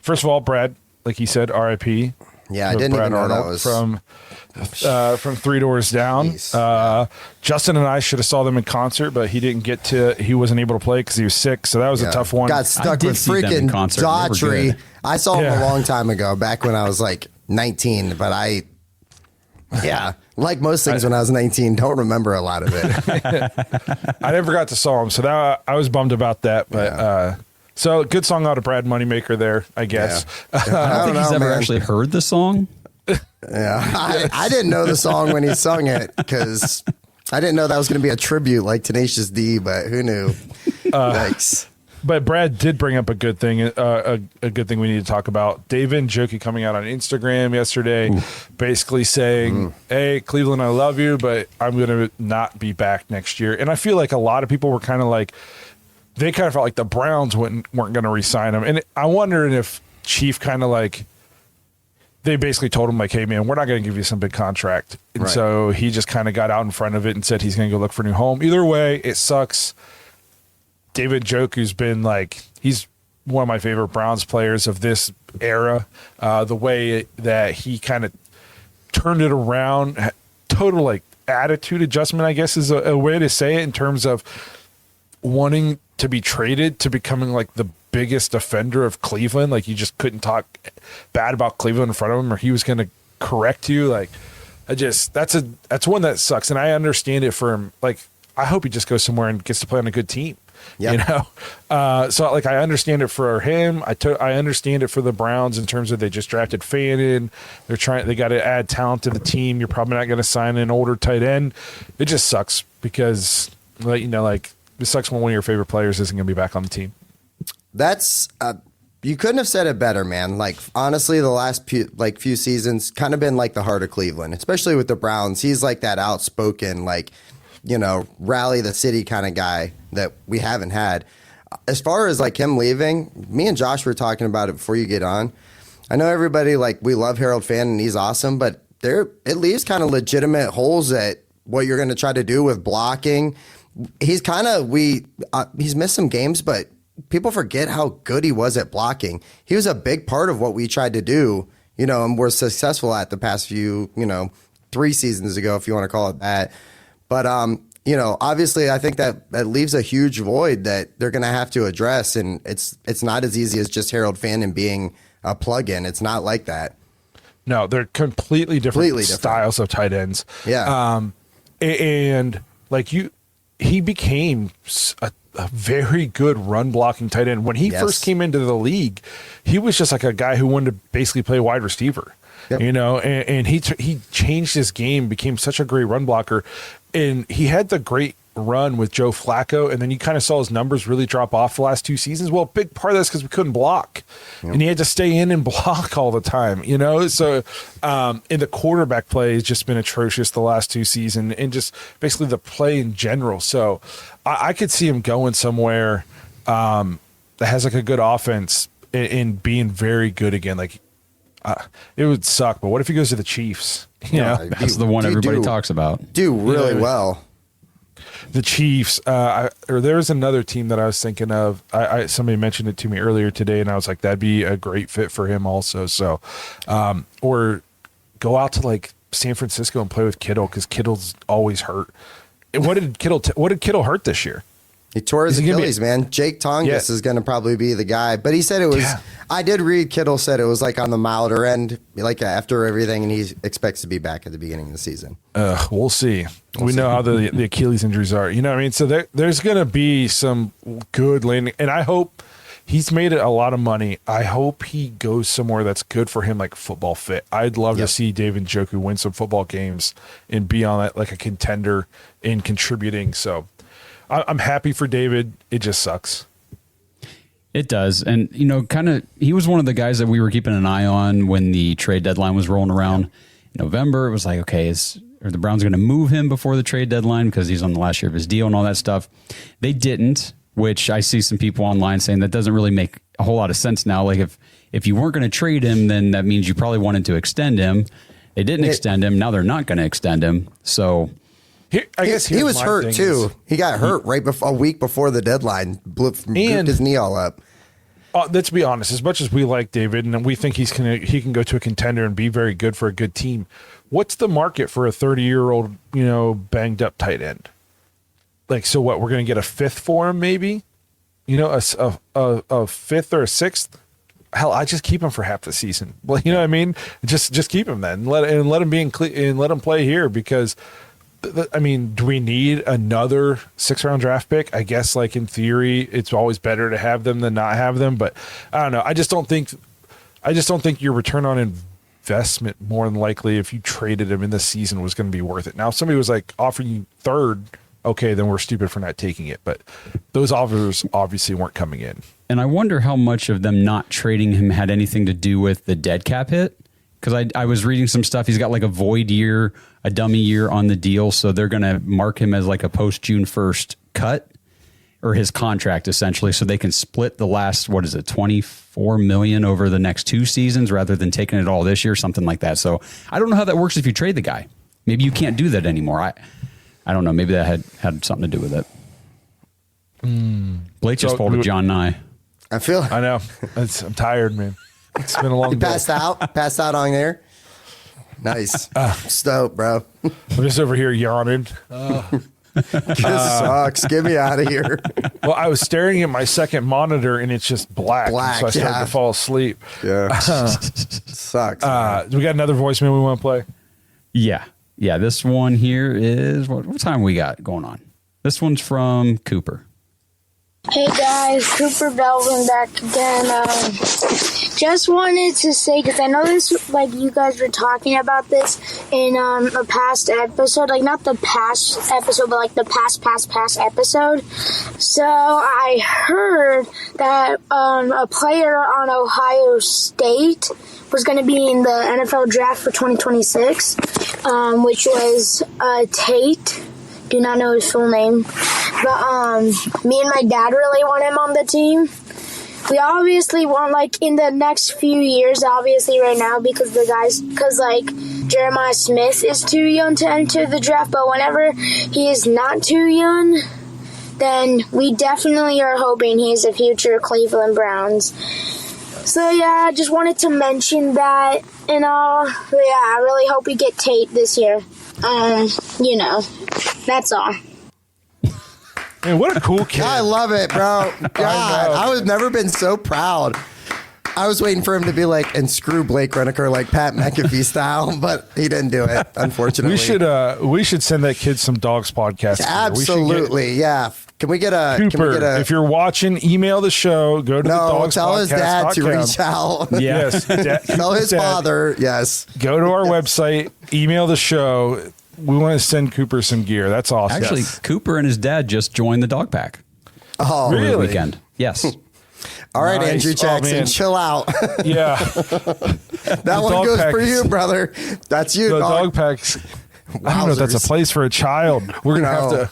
First of all, Brad, like he said, R.I.P. Yeah, I didn't even know that was from 3 Doors Down. Justin and I should have saw them in concert, but he didn't get to. He wasn't able to play because he was sick. So that was a tough one. Got stuck with freaking Daughtry. I saw him a long time ago, back when I was like 19. But like most things when I was 19, don't remember a lot of it. I never got to saw him, so that I was bummed about that. But so good song out of Brad Moneymaker there, I guess. I don't think he's ever actually heard the song. Yeah, I didn't know the song when he sung it because I didn't know that was going to be a tribute like Tenacious D, but who knew? Thanks. But Brad did bring up a good thing, a good thing we need to talk about. David Njoku coming out on Instagram yesterday, basically saying, "Hey, Cleveland, I love you, but I'm going to not be back next year." And I feel like a lot of people were kind of like, they kind of felt like the Browns weren't going to re-sign him. And I wondered if Chief kind of like, they basically told him like, "Hey man, we're not going to give you some big contract." And so he just kind of got out in front of it and said he's going to go look for a new home. Either way, it sucks. David Njoku's been like, he's one of my favorite Browns players of this era. The way that he kind of turned it around, total like attitude adjustment, I guess is a way to say it, in terms of wanting to be traded to becoming like the biggest offender of Cleveland. Like you just couldn't talk bad about Cleveland in front of him, or he was going to correct you. Like that's one that sucks. And I understand it for him. Like, I hope he just goes somewhere and gets to play on a good team. Yep. You know, so like I understand it for him. I understand it for the Browns in terms of they just drafted Fannin. They got to add talent to the team. You're probably not going to sign an older tight end. It just sucks because, like, you know, like it sucks when one of your favorite players isn't going to be back on the team. That's you couldn't have said it better, man. Like honestly, the last few seasons kind of been like the heart of Cleveland, especially with the Browns. He's like that outspoken, like, you know, rally the city kind of guy that we haven't had. As far as like him leaving, me and Josh were talking about it before you get on. I know everybody, like, we love Harold Fannin and he's awesome, but it leaves kind of legitimate holes at what you're going to try to do with blocking. He's kind of, he's missed some games, but people forget how good he was at blocking. He was a big part of what we tried to do, you know, and we're successful at the past few, 3 seasons ago, if you want to call it that. But, obviously I think that leaves a huge void that they're going to have to address. And it's not as easy as just Harold Fannin being a plug-in. It's not like that. No, they're completely different styles of tight ends. Yeah. And like he became a very good run blocking tight end. When he first came into the league, he was just like a guy who wanted to basically play wide receiver. Yep. And he changed his game, became such a great run blocker, and he had the great run with Joe Flacco, and then you kind of saw his numbers really drop off the last 2 seasons. Well, a big part of that's because we couldn't block, and he had to stay in and block all the time, you know? So, and the quarterback play has just been atrocious the last 2 seasons, and just basically the play in general. So I could see him going somewhere that has like a good offense and being very good again. Like, it would suck, but what if he goes to the Chiefs? You know? That's the one everybody talks about. Do really well. The Chiefs, or there's another team that I was thinking of. Somebody mentioned it to me earlier today, and I was like, that'd be a great fit for him also. So, or go out to like San Francisco and play with Kittle, because Kittle's always hurt. And what did Kittle hurt this year? He tore his Achilles, man. Jake Tongas is going to probably be the guy. But he said it was, I did read Kittle said it was like on the milder end, like after everything, and he expects to be back at the beginning of the season. We'll see. We know how the Achilles injuries are. You know what I mean? So there's going to be some good landing. And I hope he's made a lot of money. I hope he goes somewhere that's good for him, like Football Fit. I'd love to see David Njoku win some football games and be on that like a contender in contributing. So I'm happy for David. It just sucks. It does. And, you know, kind of, he was one of the guys that we were keeping an eye on when the trade deadline was rolling around in November. It was like, okay, are the Browns going to move him before the trade deadline because he's on the last year of his deal and all that stuff? They didn't, which I see some people online saying that doesn't really make a whole lot of sense now. Like, if you weren't going to trade him, then that means you probably wanted to extend him. They didn't extend him. Now they're not going to extend him. So I guess he was hurt too. He got hurt right before, a week before the deadline. Blew his knee all up. Let's be honest. As much as we like David and we think he can go to a contender and be very good for a good team, what's the market for a 30-year-old, you know, banged up tight end? Like, so what? We're going to get a fifth for him, maybe? You know, a fifth or a sixth. Hell, I just keep him for half the season. Well, you know what I mean? Just keep him then, let him be and let him play here, because I mean, do we need another 6th-round draft pick? I guess, like, in theory, it's always better to have them than not have them. But I don't know. I just don't think your return on investment, more than likely, if you traded him in the season, was going to be worth it. Now, if somebody was like offering you third, okay, then we're stupid for not taking it. But those offers obviously weren't coming in. And I wonder how much of them not trading him had anything to do with the dead cap hit. Because I was reading some stuff. He's got like a void year, a dummy year on the deal. So they're going to mark him as like a post June 1st cut, or his contract essentially. So they can split the last, what is it, $24 million over the next 2 seasons rather than taking it all this year, something like that. So I don't know how that works if you trade the guy. Maybe you can't do that anymore. I don't know. Maybe that had something to do with it. Blake just pulled a John Nye. I know. I'm tired, man. It's been a long day. Passed out on there. Nice. Stoked, bro. I'm just over here yawning. This sucks. Get me out of here. Well, I was staring at my second monitor and it's just black. So I started to fall asleep. Yeah. Sucks. We got another voicemail we want to play? Yeah. Yeah. This one here is, what time we got going on? This one's from Cooper. Hey guys, Cooper Belvin back again. Just wanted to say, because I know this, like, you guys were talking about this in a past episode, like not the past episode, but like the past episode. So I heard that a player on Ohio State was going to be in the NFL draft for 2026, which was Tate. Do not know his full name, but me and my dad really want him on the team. We obviously want, like, in the next few years, obviously right now, because like Jeremiah Smith is too young to enter the draft, but whenever he is not too young, then we definitely are hoping he's a future Cleveland Browns. So yeah, I just wanted to mention that, and I really hope we get Tate this year. You know, that's all. Man, what a cool kid. I love it, bro. God, I was never been so proud. I was waiting for him to be like, and screw Blake Renaker like Pat McAfee style, but he didn't do it, unfortunately. We should send that kid some Dogs podcast. Absolutely, yeah. Can we get a Cooper? If you're watching, email the show. Go to the Dogs tell podcast. His dad to reach out. Yes, tell his father. Yes. Go to our website. Email the show. want to send Cooper some gear. That's awesome. Actually, Cooper and his dad just joined the dog pack Oh, over the really? weekend. Yes. All right, Nice. Andrew Oh, Jackson, man. chill out. Yeah. That one dog goes pack for you, is- brother. That's you, The dog. dog packs. I don't know if that's a Wowzers. place for a child. We're gonna No.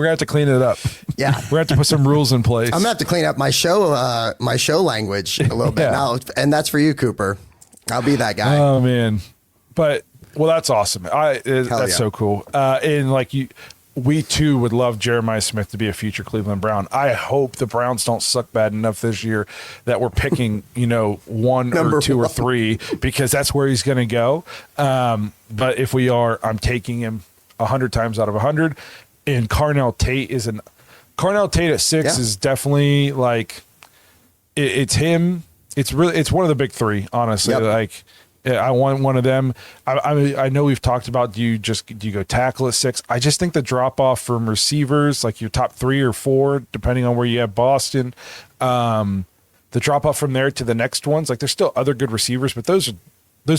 have to clean it up. Yeah. We're gonna have to put some rules in place. I'm gonna have to clean up my show language a little bit Yeah. now, and that's for you, Cooper. I'll be that guy. Oh man, but well, that's awesome. That's yeah. so cool. And like we too would love Jeremiah Smith to be a future Cleveland Brown. I hope the Browns don't suck bad enough this year that we're picking, one Number or two or one. three, because that's where he's going to go. But if we are, I'm taking him 100 times out of 100. And Carnell Tate at 6 Yeah. is definitely like it's him. It's one of the big three, honestly. Yep. Like I want one of them. I know we've talked about do you go tackle at 6? I just think the drop off from receivers, like your top 3 or 4, depending on where you have Boston, the drop off from there to the next ones, like there's still other good receivers, but those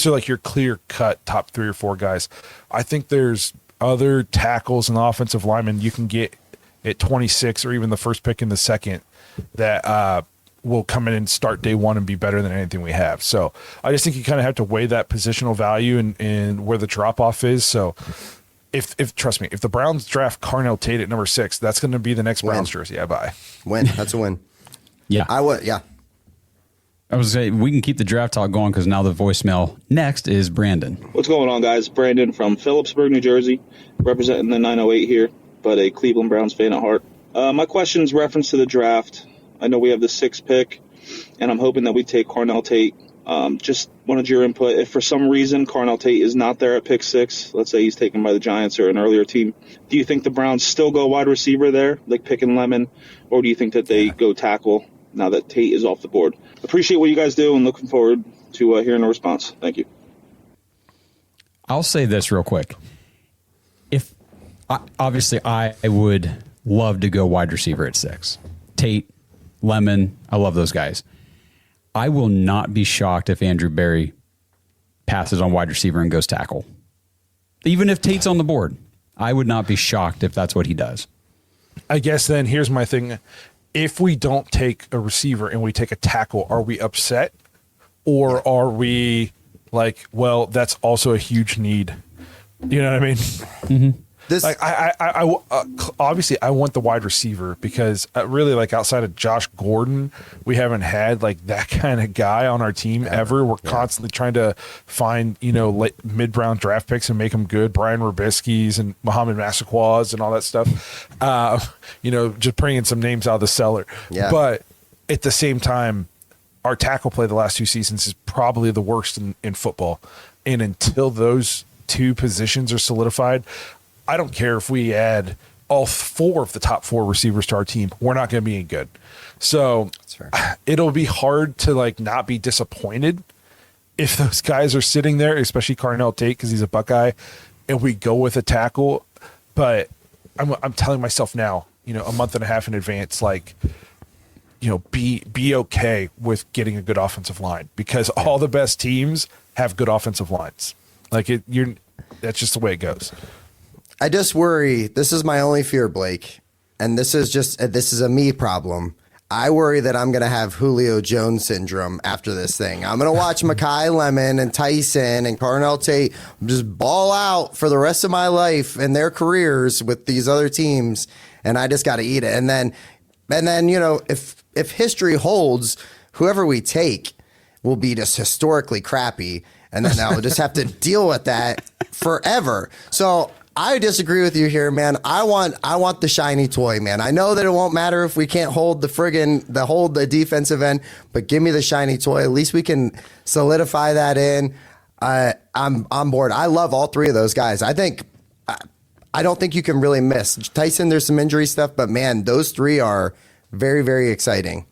are like your clear cut top 3 or 4 guys. I think there's other tackles and offensive linemen you can get at 26 or even the first pick in the second that will come in and start day one and be better than anything we have. So I just think you kind of have to weigh that positional value and where the drop off is. So if trust me, if the Browns draft Carnell Tate at number 6, that's going to be the next Browns jersey I buy. Win. That's a win. Yeah. I would. Yeah. I was going to say, we can keep the draft talk going because now the voicemail next is Brandon. What's going on, guys? Brandon from Phillipsburg, New Jersey, representing the 908 here, but a Cleveland Browns fan at heart. My question is reference to the draft. I know we have the 6th pick, and I'm hoping that we take Carnell Tate. Just wanted your input. If for some reason Carnell Tate is not there at pick 6, let's say he's taken by the Giants or an earlier team, do you think the Browns still go wide receiver there, like picking Lemon, or do you think that they go tackle now that Tate is off the board? Appreciate what you guys do and looking forward to hearing a response. Thank you. I'll say this real quick. Obviously I would love to go wide receiver at 6. Tate, Lemon, I love those guys. I will not be shocked if Andrew Berry passes on wide receiver and goes tackle. Even if Tate's on the board, I would not be shocked if that's what he does. I guess then here's my thing. If we don't take a receiver and we take a tackle, are we upset? Or are we like, well, that's also a huge need? You know what I mean? Mm-hmm. This Like I obviously I want the wide receiver because really, like, outside of Josh Gordon, we haven't had like that kind of guy on our team ever. We're constantly trying to find mid-round draft picks and make them good. Brian Robisky's and Muhammad Massaqua's and all that stuff. Just bringing some names out of the cellar. Yeah. But at the same time, our tackle play the last 2 seasons is probably the worst in football. And until those 2 positions are solidified, I don't care if we add all 4 of the top 4 receivers to our team. We're not going to be any good. So it'll be hard to like not be disappointed if those guys are sitting there, especially Carnell Tate because he's a Buckeye, and we go with a tackle. But I'm telling myself now, a month and a half in advance, like, be okay with getting a good offensive line because all the best teams have good offensive lines. Like that's just the way it goes. I just worry. This is my only fear, Blake, and this is a me problem. I worry that I'm going to have Julio Jones syndrome after this thing. I'm going to watch Mekhi Lemon and Tyson and Carnell Tate just ball out for the rest of my life and their careers with these other teams, and I just got to eat it. And then if history holds, whoever we take will be just historically crappy, and then I'll just have to deal with that forever. So I disagree with you here, man. I want the shiny toy, man. I know that it won't matter if we can't hold the defensive end, but give me the shiny toy. At least we can solidify that in. I'm on board. I love all 3 of those guys. I don't think you can really miss Tyson. There's some injury stuff, but man, those 3 are very, very exciting.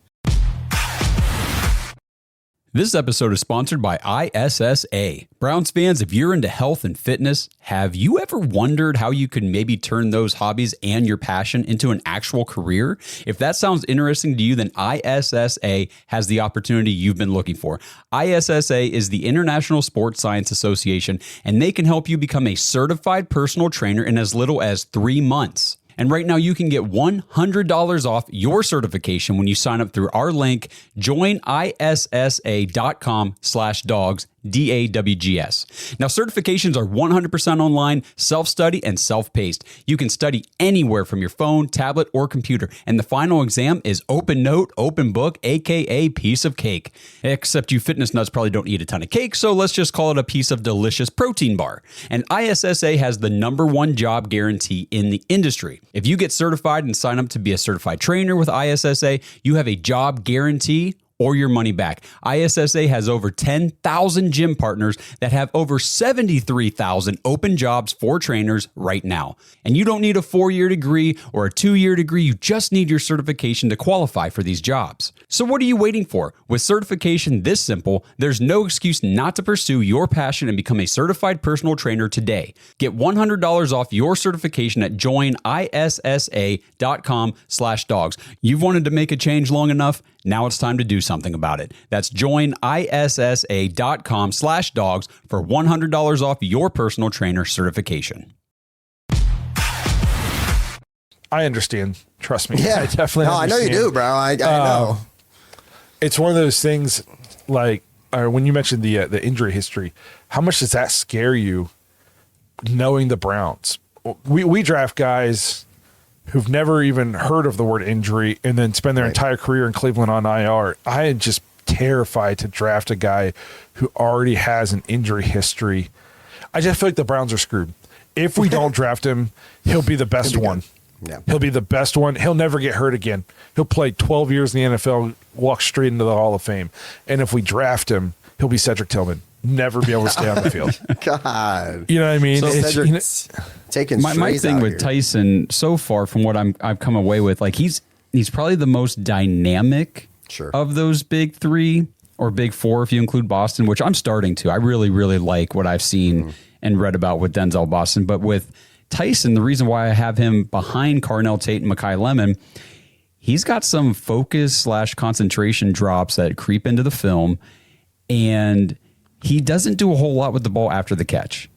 This episode is sponsored by ISSA. Browns fans, if you're into health and fitness, have you ever wondered how you could maybe turn those hobbies and your passion into an actual career? If that sounds interesting to you, then ISSA has the opportunity you've been looking for. ISSA is the International Sports Science Association, and they can help you become a certified personal trainer in as little as 3 months. And right now you can get $100 off your certification when you sign up through our link, joinissa.com/dogs, DAWGS. Now, certifications are 100% online, self-study, and self-paced. You can study anywhere from your phone, tablet, or computer. And the final exam is open note, open book, aka piece of cake. Except you fitness nuts probably don't eat a ton of cake, so let's just call it a piece of delicious protein bar. And ISSA has the #1 job guarantee in the industry. If you get certified and sign up to be a certified trainer with ISSA, you have a job guarantee or your money back. ISSA has over 10,000 gym partners that have over 73,000 open jobs for trainers right now. And you don't need a 4-year degree or a 2-year degree. You just need your certification to qualify for these jobs. So what are you waiting for? With certification this simple, there's no excuse not to pursue your passion and become a certified personal trainer today. Get $100 off your certification at joinissa.com/dogs. You've wanted to make a change long enough. Now it's time to do something about it. That's joinissa.com/dogs for $100 off your personal trainer certification. I understand. Trust me. Yeah, I definitely understand. I know you do, bro. I know. It's one of those things like when you mentioned the injury history, how much does that scare you knowing the Browns? We draft guys who've never even heard of the word injury and then spend their entire career in Cleveland on IR. I am just terrified to draft a guy who already has an injury history. I just feel like the Browns are screwed. If we don't draft him, he'll be the best one. Yeah. He'll be the best one. He'll never get hurt again. He'll play 12 years in the NFL, walk straight into the Hall of Fame. And if we draft him, he'll be Cedric Tillman. Never be able to stay on the field. God. You know what I mean? So It's, taking my thing with here. Tyson so far, from what I've come away with, like he's probably the most dynamic of those big three or big four, if you include Boston, which I'm starting to. I really, really like what I've seen and read about with Denzel Boston. But with Tyson, the reason why I have him behind Carnell Tate and Mekhi Lemon, he's got some focus/concentration drops that creep into the film, and he doesn't do a whole lot with the ball after the catch.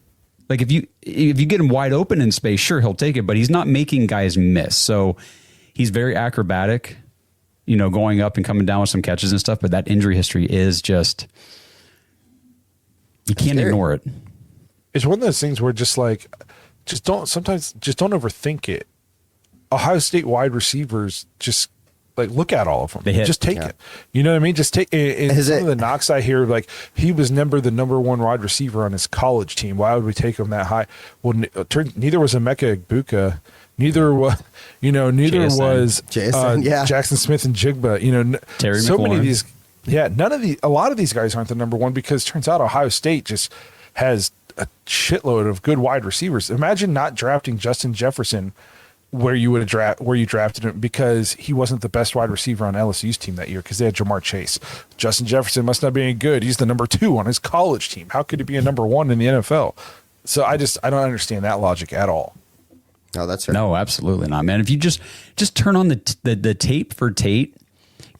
Like if you get him wide open in space, sure, he'll take it, but he's not making guys miss. So he's very acrobatic, going up and coming down with some catches and stuff. But that injury history is just, you can't ignore it. It's one of those things where just don't overthink it. Ohio State wide receivers just look at all of them. They hit. Just take it. You know what I mean? Just take it. Some of the knocks I hear, he was the #1 wide receiver on his college team. Why would we take him that high? Well, neither was Emeka Egbuka. Neither was, Jason, Jackson Smith and Jigba. Terry so McLaurin. many of these. Yeah, a lot of these guys aren't the #1 because it turns out Ohio State just has a shitload of good wide receivers. Imagine not drafting Justin Jefferson where you drafted him because he wasn't the best wide receiver on LSU's team that year because they had Jamar Chase. Justin Jefferson must not be any good. He's the #2 on his college team. How could he be a #1 in the NFL? So I don't understand that logic at all. No, that's right. No, absolutely not, man. If you just turn on the tape for Tate,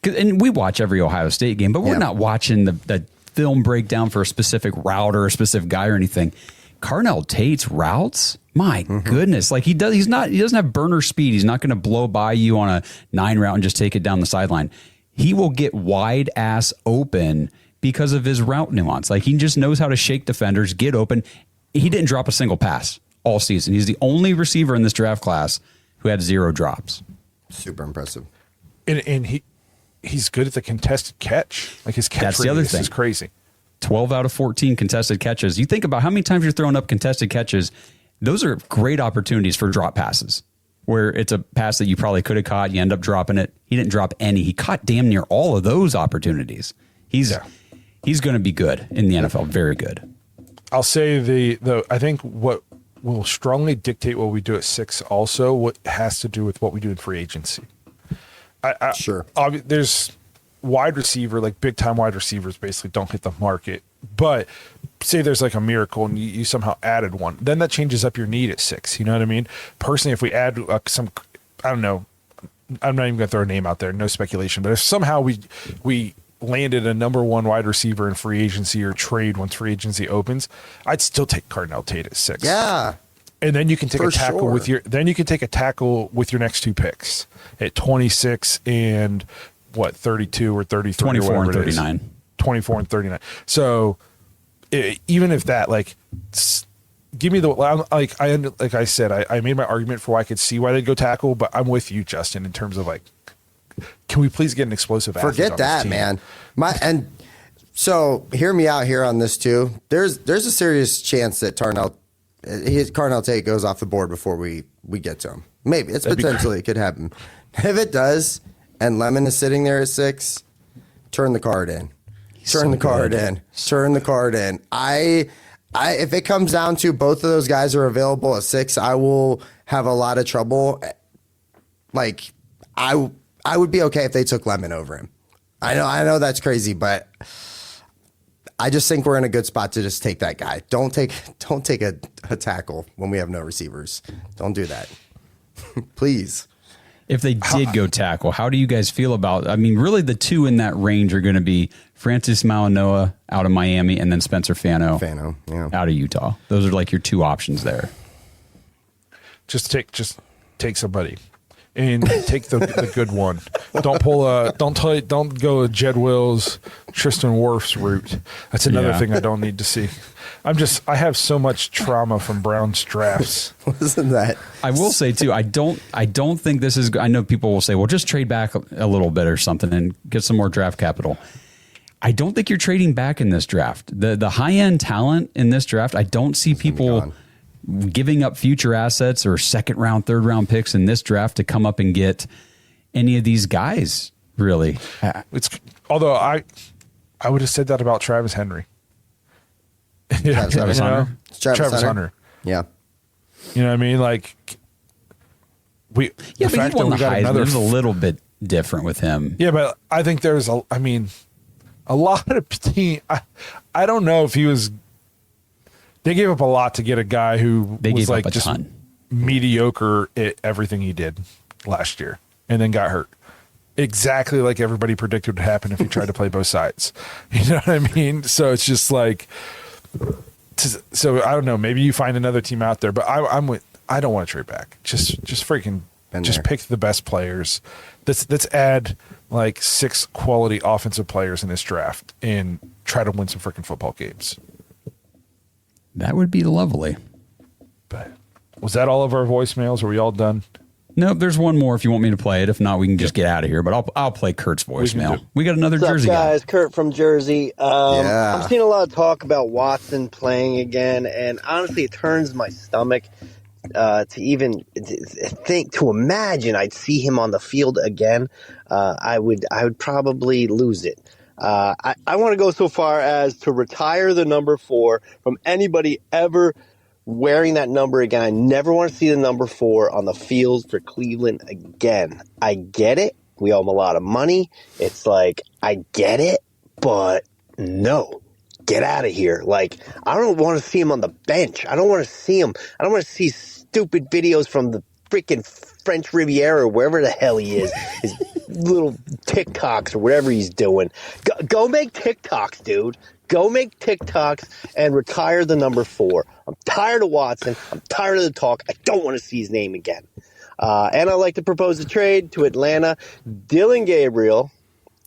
and we watch every Ohio State game, but we're not watching the film breakdown for a specific route or a specific guy or anything. Carnell Tate's routes, my goodness, he doesn't have burner speed. He's not going to blow by you on a 9 route and just take it down the sideline. He will get wide ass open because of his route nuance. He just knows how to shake defenders, get open. He didn't drop a single pass all season. He's the only receiver in this draft class who had 0 drops. Super impressive. And he's good at the contested catch. His catch radius is crazy. 12 out of 14 contested catches. You think about how many times you're throwing up contested catches. Those are great opportunities for drop passes where it's a pass that you probably could have caught. You end up dropping it. He didn't drop any. He caught damn near all of those opportunities. He's going to be good in the NFL. Very good. I'll say I think what will strongly dictate what we do at 6 also what has to do with what we do in free agency. Sure. There's wide receiver, like big time wide receivers, basically don't hit the market. But say there's like a miracle and you somehow added one, then that changes up your need at 6. You know what I mean? Personally, if we add I don't know, I'm not even going to throw a name out there, no speculation, but if somehow we landed a number 1 wide receiver in free agency or trade once free agency opens, I'd still take Cardinal Tate at 6. Yeah. And then you can take a tackle sure. with your next 2 picks at 26 and 32 or 33 24 or and whatever it is. 39. 24 and 39. So even if that, like, give me the, like I said, I made my argument for why I could see why they'd go tackle, but I'm with you, Justin, in terms of like, can we please get an explosive athlete Forget on this that, team? man. And so hear me out here on this too. There's a serious chance that Cardinal Tate goes off the board before we get to him. Maybe it could happen. If it does, and Lemon is sitting there at 6, turn the card in. Turn the card in. If it comes down to both of those guys are available at 6, I will have a lot of trouble. Like I would be okay if they took Lemon over him. I know that's crazy, but I just think we're in a good spot to just take that guy. Don't take a tackle when we have no receivers. Don't do that. Please. If they did go tackle, how do you guys feel about, I mean, really the 2 in that range are going to be Francis Malinois out of Miami and then Spencer Fano out of Utah. Those are like your 2 options there. Just take somebody and take the good one. Don't go Jed Wills, Tristan Wirfs route. That's another thing I don't need to see. I have so much trauma from Browns drafts. Listen to that. I will say too, I don't think this is, I know people will say, well, just trade back a little bit or something and get some more draft capital. I don't think you're trading back in this draft. The high end talent in this draft, I don't see people giving up future assets or 2nd round, 3rd round picks in this draft to come up and get any of these guys, really. Although I would have said that about Travis Henry. Travis Hunter. Travis Hunter. Yeah. You know what I mean? Like but he won the Heisman. It was a little bit different with him. Yeah, but I think there's a lot of team. I don't know if he was. They gave up a lot to get a guy who was like just mediocre at everything he did last year, and then got hurt. Exactly like everybody predicted would happen if he tried to play both sides. You know what I mean? So it's just like. So I don't know. Maybe you find another team out there, but I don't want to trade back. Just freaking pick the best players. Let's add like 6 quality offensive players in this draft and try to win some freaking football games. That would be lovely. But was that all of our voicemails? Are we all done? Nope, there's one more if you want me to play it. If not, we can just get out of here. But I'll play Kurt's voicemail. We got another Jersey guys? guy. Kurt from Jersey. I'm seeing a lot of talk about Watson playing again, and honestly, it turns my stomach to even to imagine I'd see him on the field again. I would probably lose it. I want to go so far as to retire the number 4 from anybody ever wearing that number again. I never want to see the number 4 on the field for Cleveland again. I get it. We owe him a lot of money. It's like, I get it, but no. Get out of here. Like, I don't want to see him on the bench. I don't want to see him. I don't want to see stupid videos from the freaking French Riviera or wherever the hell he is. His little TikToks or whatever he's doing. Go make TikToks, dude. Go make TikToks and retire the number 4. I'm tired of Watson. I'm tired of the talk. I don't want to see his name again. And I'd like to propose a trade to Atlanta, Dylan Gabriel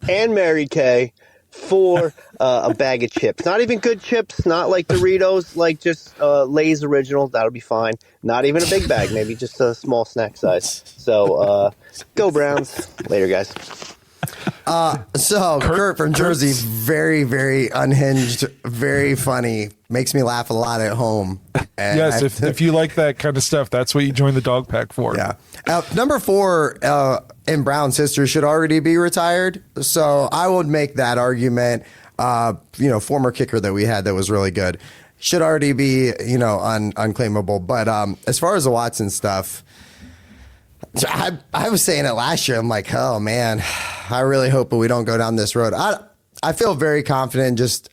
and Mary Kay for a bag of chips. Not even good chips, not like Doritos, like just Lay's Original. That'll be fine. Not even a big bag, maybe just a small snack size. So go Browns. Later, guys. So Kurt from Jersey, very, very unhinged, very funny. Makes me laugh a lot at home. And yes, if you like that kind of stuff, that's what you join the dog pack for. Yeah. Number 4 in Browns history should already be retired. So I would make that argument. Former kicker that we had that was really good should already be, unclaimable. But as far as the Watson stuff, So I was saying it last year. I'm like, oh man, I really hope we don't go down this road. I feel very confident just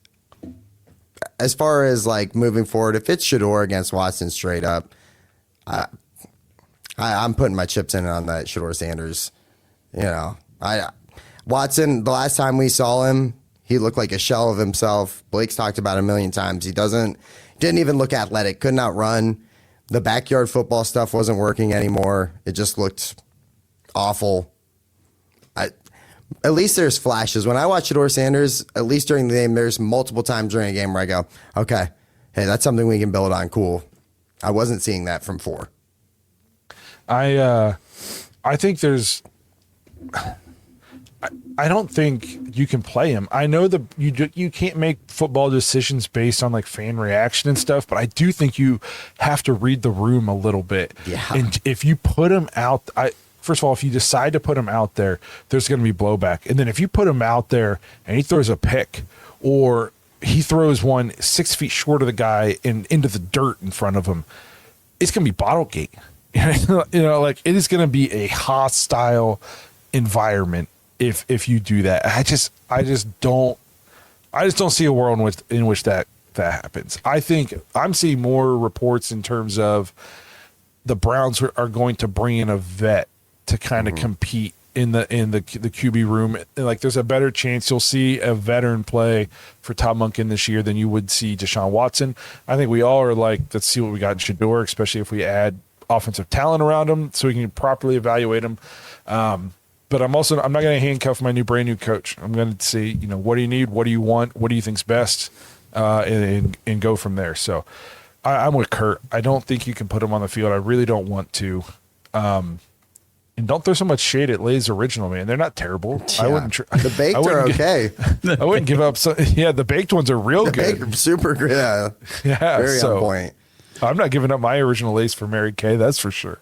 as far as like moving forward. If it's Shedeur against Watson straight up, I'm putting my chips in on that Shedeur Sanders. You know, Watson, the last time we saw him, he looked like a shell of himself. Blake's talked about it a million times. He didn't even look athletic, couldn't outrun. The backyard football stuff wasn't working anymore. It just looked awful. At least there's flashes. When I watch Shedeur Sanders, at least during the game, there's multiple times during a game where I go, okay, hey, that's something we can build on. Cool. I wasn't seeing that from 4. I think there's. I don't think you can play him. I know you can't make football decisions based on like fan reaction and stuff, but I do think you have to read the room a little bit. Yeah. And if you put him out, first of all, if you decide to put him out there, there's going to be blowback. And then if you put him out there and he throws a pick or he throws one 6 feet short of the guy and into the dirt in front of him, it's going to be Bottlegate. You know, like it is going to be a hostile environment if you do that. I just don't see a world in which that happens. I think I'm seeing more reports in terms of the Browns are going to bring in a vet to kind of compete in the QB room. Like there's a better chance you'll see a veteran play for Todd Monken this year than you would see Deshaun Watson. I think we all are like, let's see what we got in Shedeur, especially if we add offensive talent around him so we can properly evaluate him. But I'm not going to handcuff my brand new coach. I'm going to say, you know, what do you need? What do you want? What do you think's best? And go from there. So I'm with Kurt. I don't think you can put him on the field. I really don't want to. And don't throw so much shade at Lay's original, man. They're not terrible. Yeah. The baked are okay. I wouldn't give up. The baked ones are real good. Baked, super good. Yeah. Very on point. I'm not giving up my original Lays for Mary Kay. That's for sure.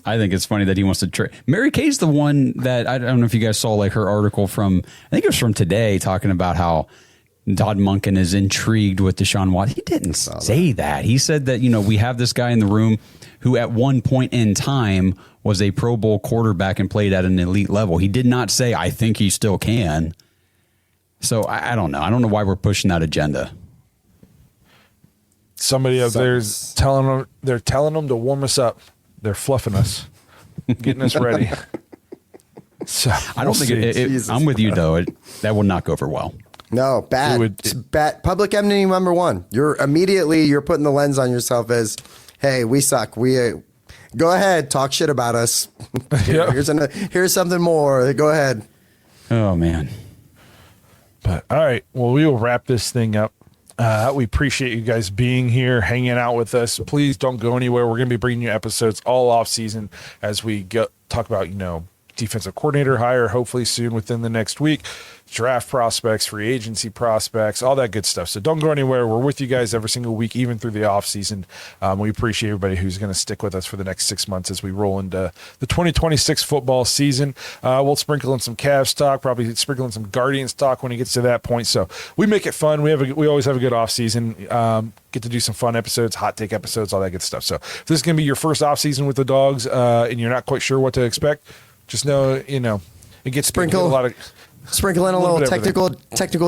I think it's funny that he wants to trade. Mary Kay's the one that I don't know if you guys saw like her article from, I think it was from today, talking about how Todd Monken is intrigued with Deshaun Watson. He didn't say that. He said that, you know, we have this guy in the room who at one point in time was a Pro Bowl quarterback and played at an elite level. He did not say, I think he still can. So I don't know. I don't know why we're pushing that agenda. Somebody up there's telling them to warm us up. They're fluffing us, getting us ready. So I don't think I'm with you though. That would not go over well. No, bad. It's bad. Public enemy number 1. You're putting the lens on yourself as, hey, we suck. We go ahead, talk shit about us. Here's something more. Go ahead. Oh man. But all right, well, we will wrap this thing up. We appreciate you guys being here, hanging out with us. Please don't go anywhere. We're going to be bringing you episodes all off season as we talk about, you know, defensive coordinator hire, hopefully soon within the next week, draft prospects, free agency prospects, all that good stuff. So don't go anywhere. We're with you guys every single week, even through the off season. We appreciate everybody who's going to stick with us for the next 6 months as we roll into the 2026 football season. We'll sprinkle in some Cavs talk, probably sprinkle in some Guardians talk when it gets to that point. So we make it fun. We always have a good off season. Get to do some fun episodes, hot take episodes, all that good stuff. So if this is going to be your first off season with the Dogs and you're not quite sure what to expect, just know, you know, it gets sprinkle in a little technical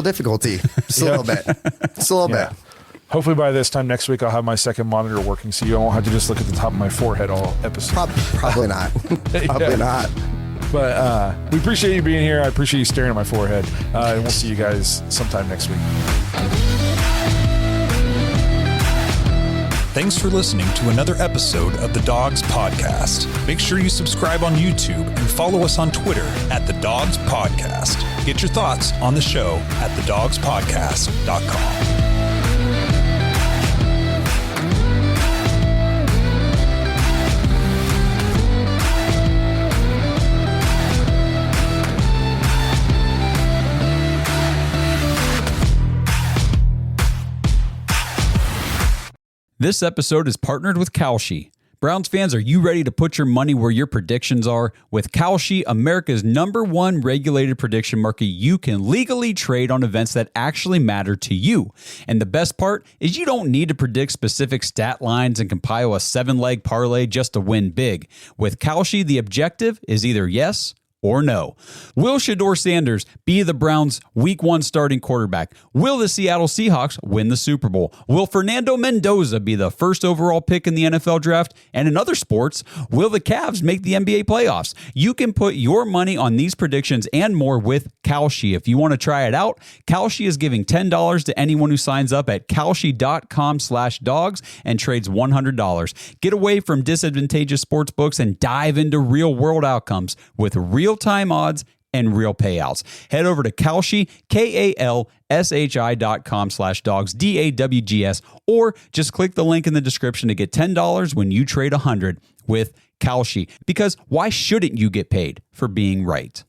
difficulty. Just a little bit. Just a little bit. Hopefully by this time next week, I'll have my second monitor working, so you won't have to just look at the top of my forehead all episode. Probably not. Probably not. But we appreciate you being here. I appreciate you staring at my forehead. And we'll see you guys sometime next week. Thanks for listening to another episode of the Dogs Podcast. Make sure you subscribe on YouTube and follow us on Twitter at The Dogs Podcast. Get your thoughts on the show at thedogspodcast.com. This episode is partnered with Kalshi. Browns fans, are you ready to put your money where your predictions are? With Kalshi, America's #1 regulated prediction market, you can legally trade on events that actually matter to you. And the best part is you don't need to predict specific stat lines and compile a 7-leg parlay just to win big. With Kalshi, the objective is either yes or no. Will Shedeur Sanders be the Browns' Week 1 starting quarterback? Will the Seattle Seahawks win the Super Bowl? Will Fernando Mendoza be the first overall pick in the NFL draft? And in other sports, will the Cavs make the NBA playoffs? You can put your money on these predictions and more with Kalshi. If you want to try it out, Kalshi is giving $10 to anyone who signs up at kalshi.com/dogs and trades $100. Get away from disadvantageous sports books and dive into real-world outcomes with real-time odds and real payouts. Head over to Kalshi, KALSHI.com/dogs, DAWGS, or just click the link in the description to get $10 when you trade $100 with Kalshi. Because why shouldn't you get paid for being right?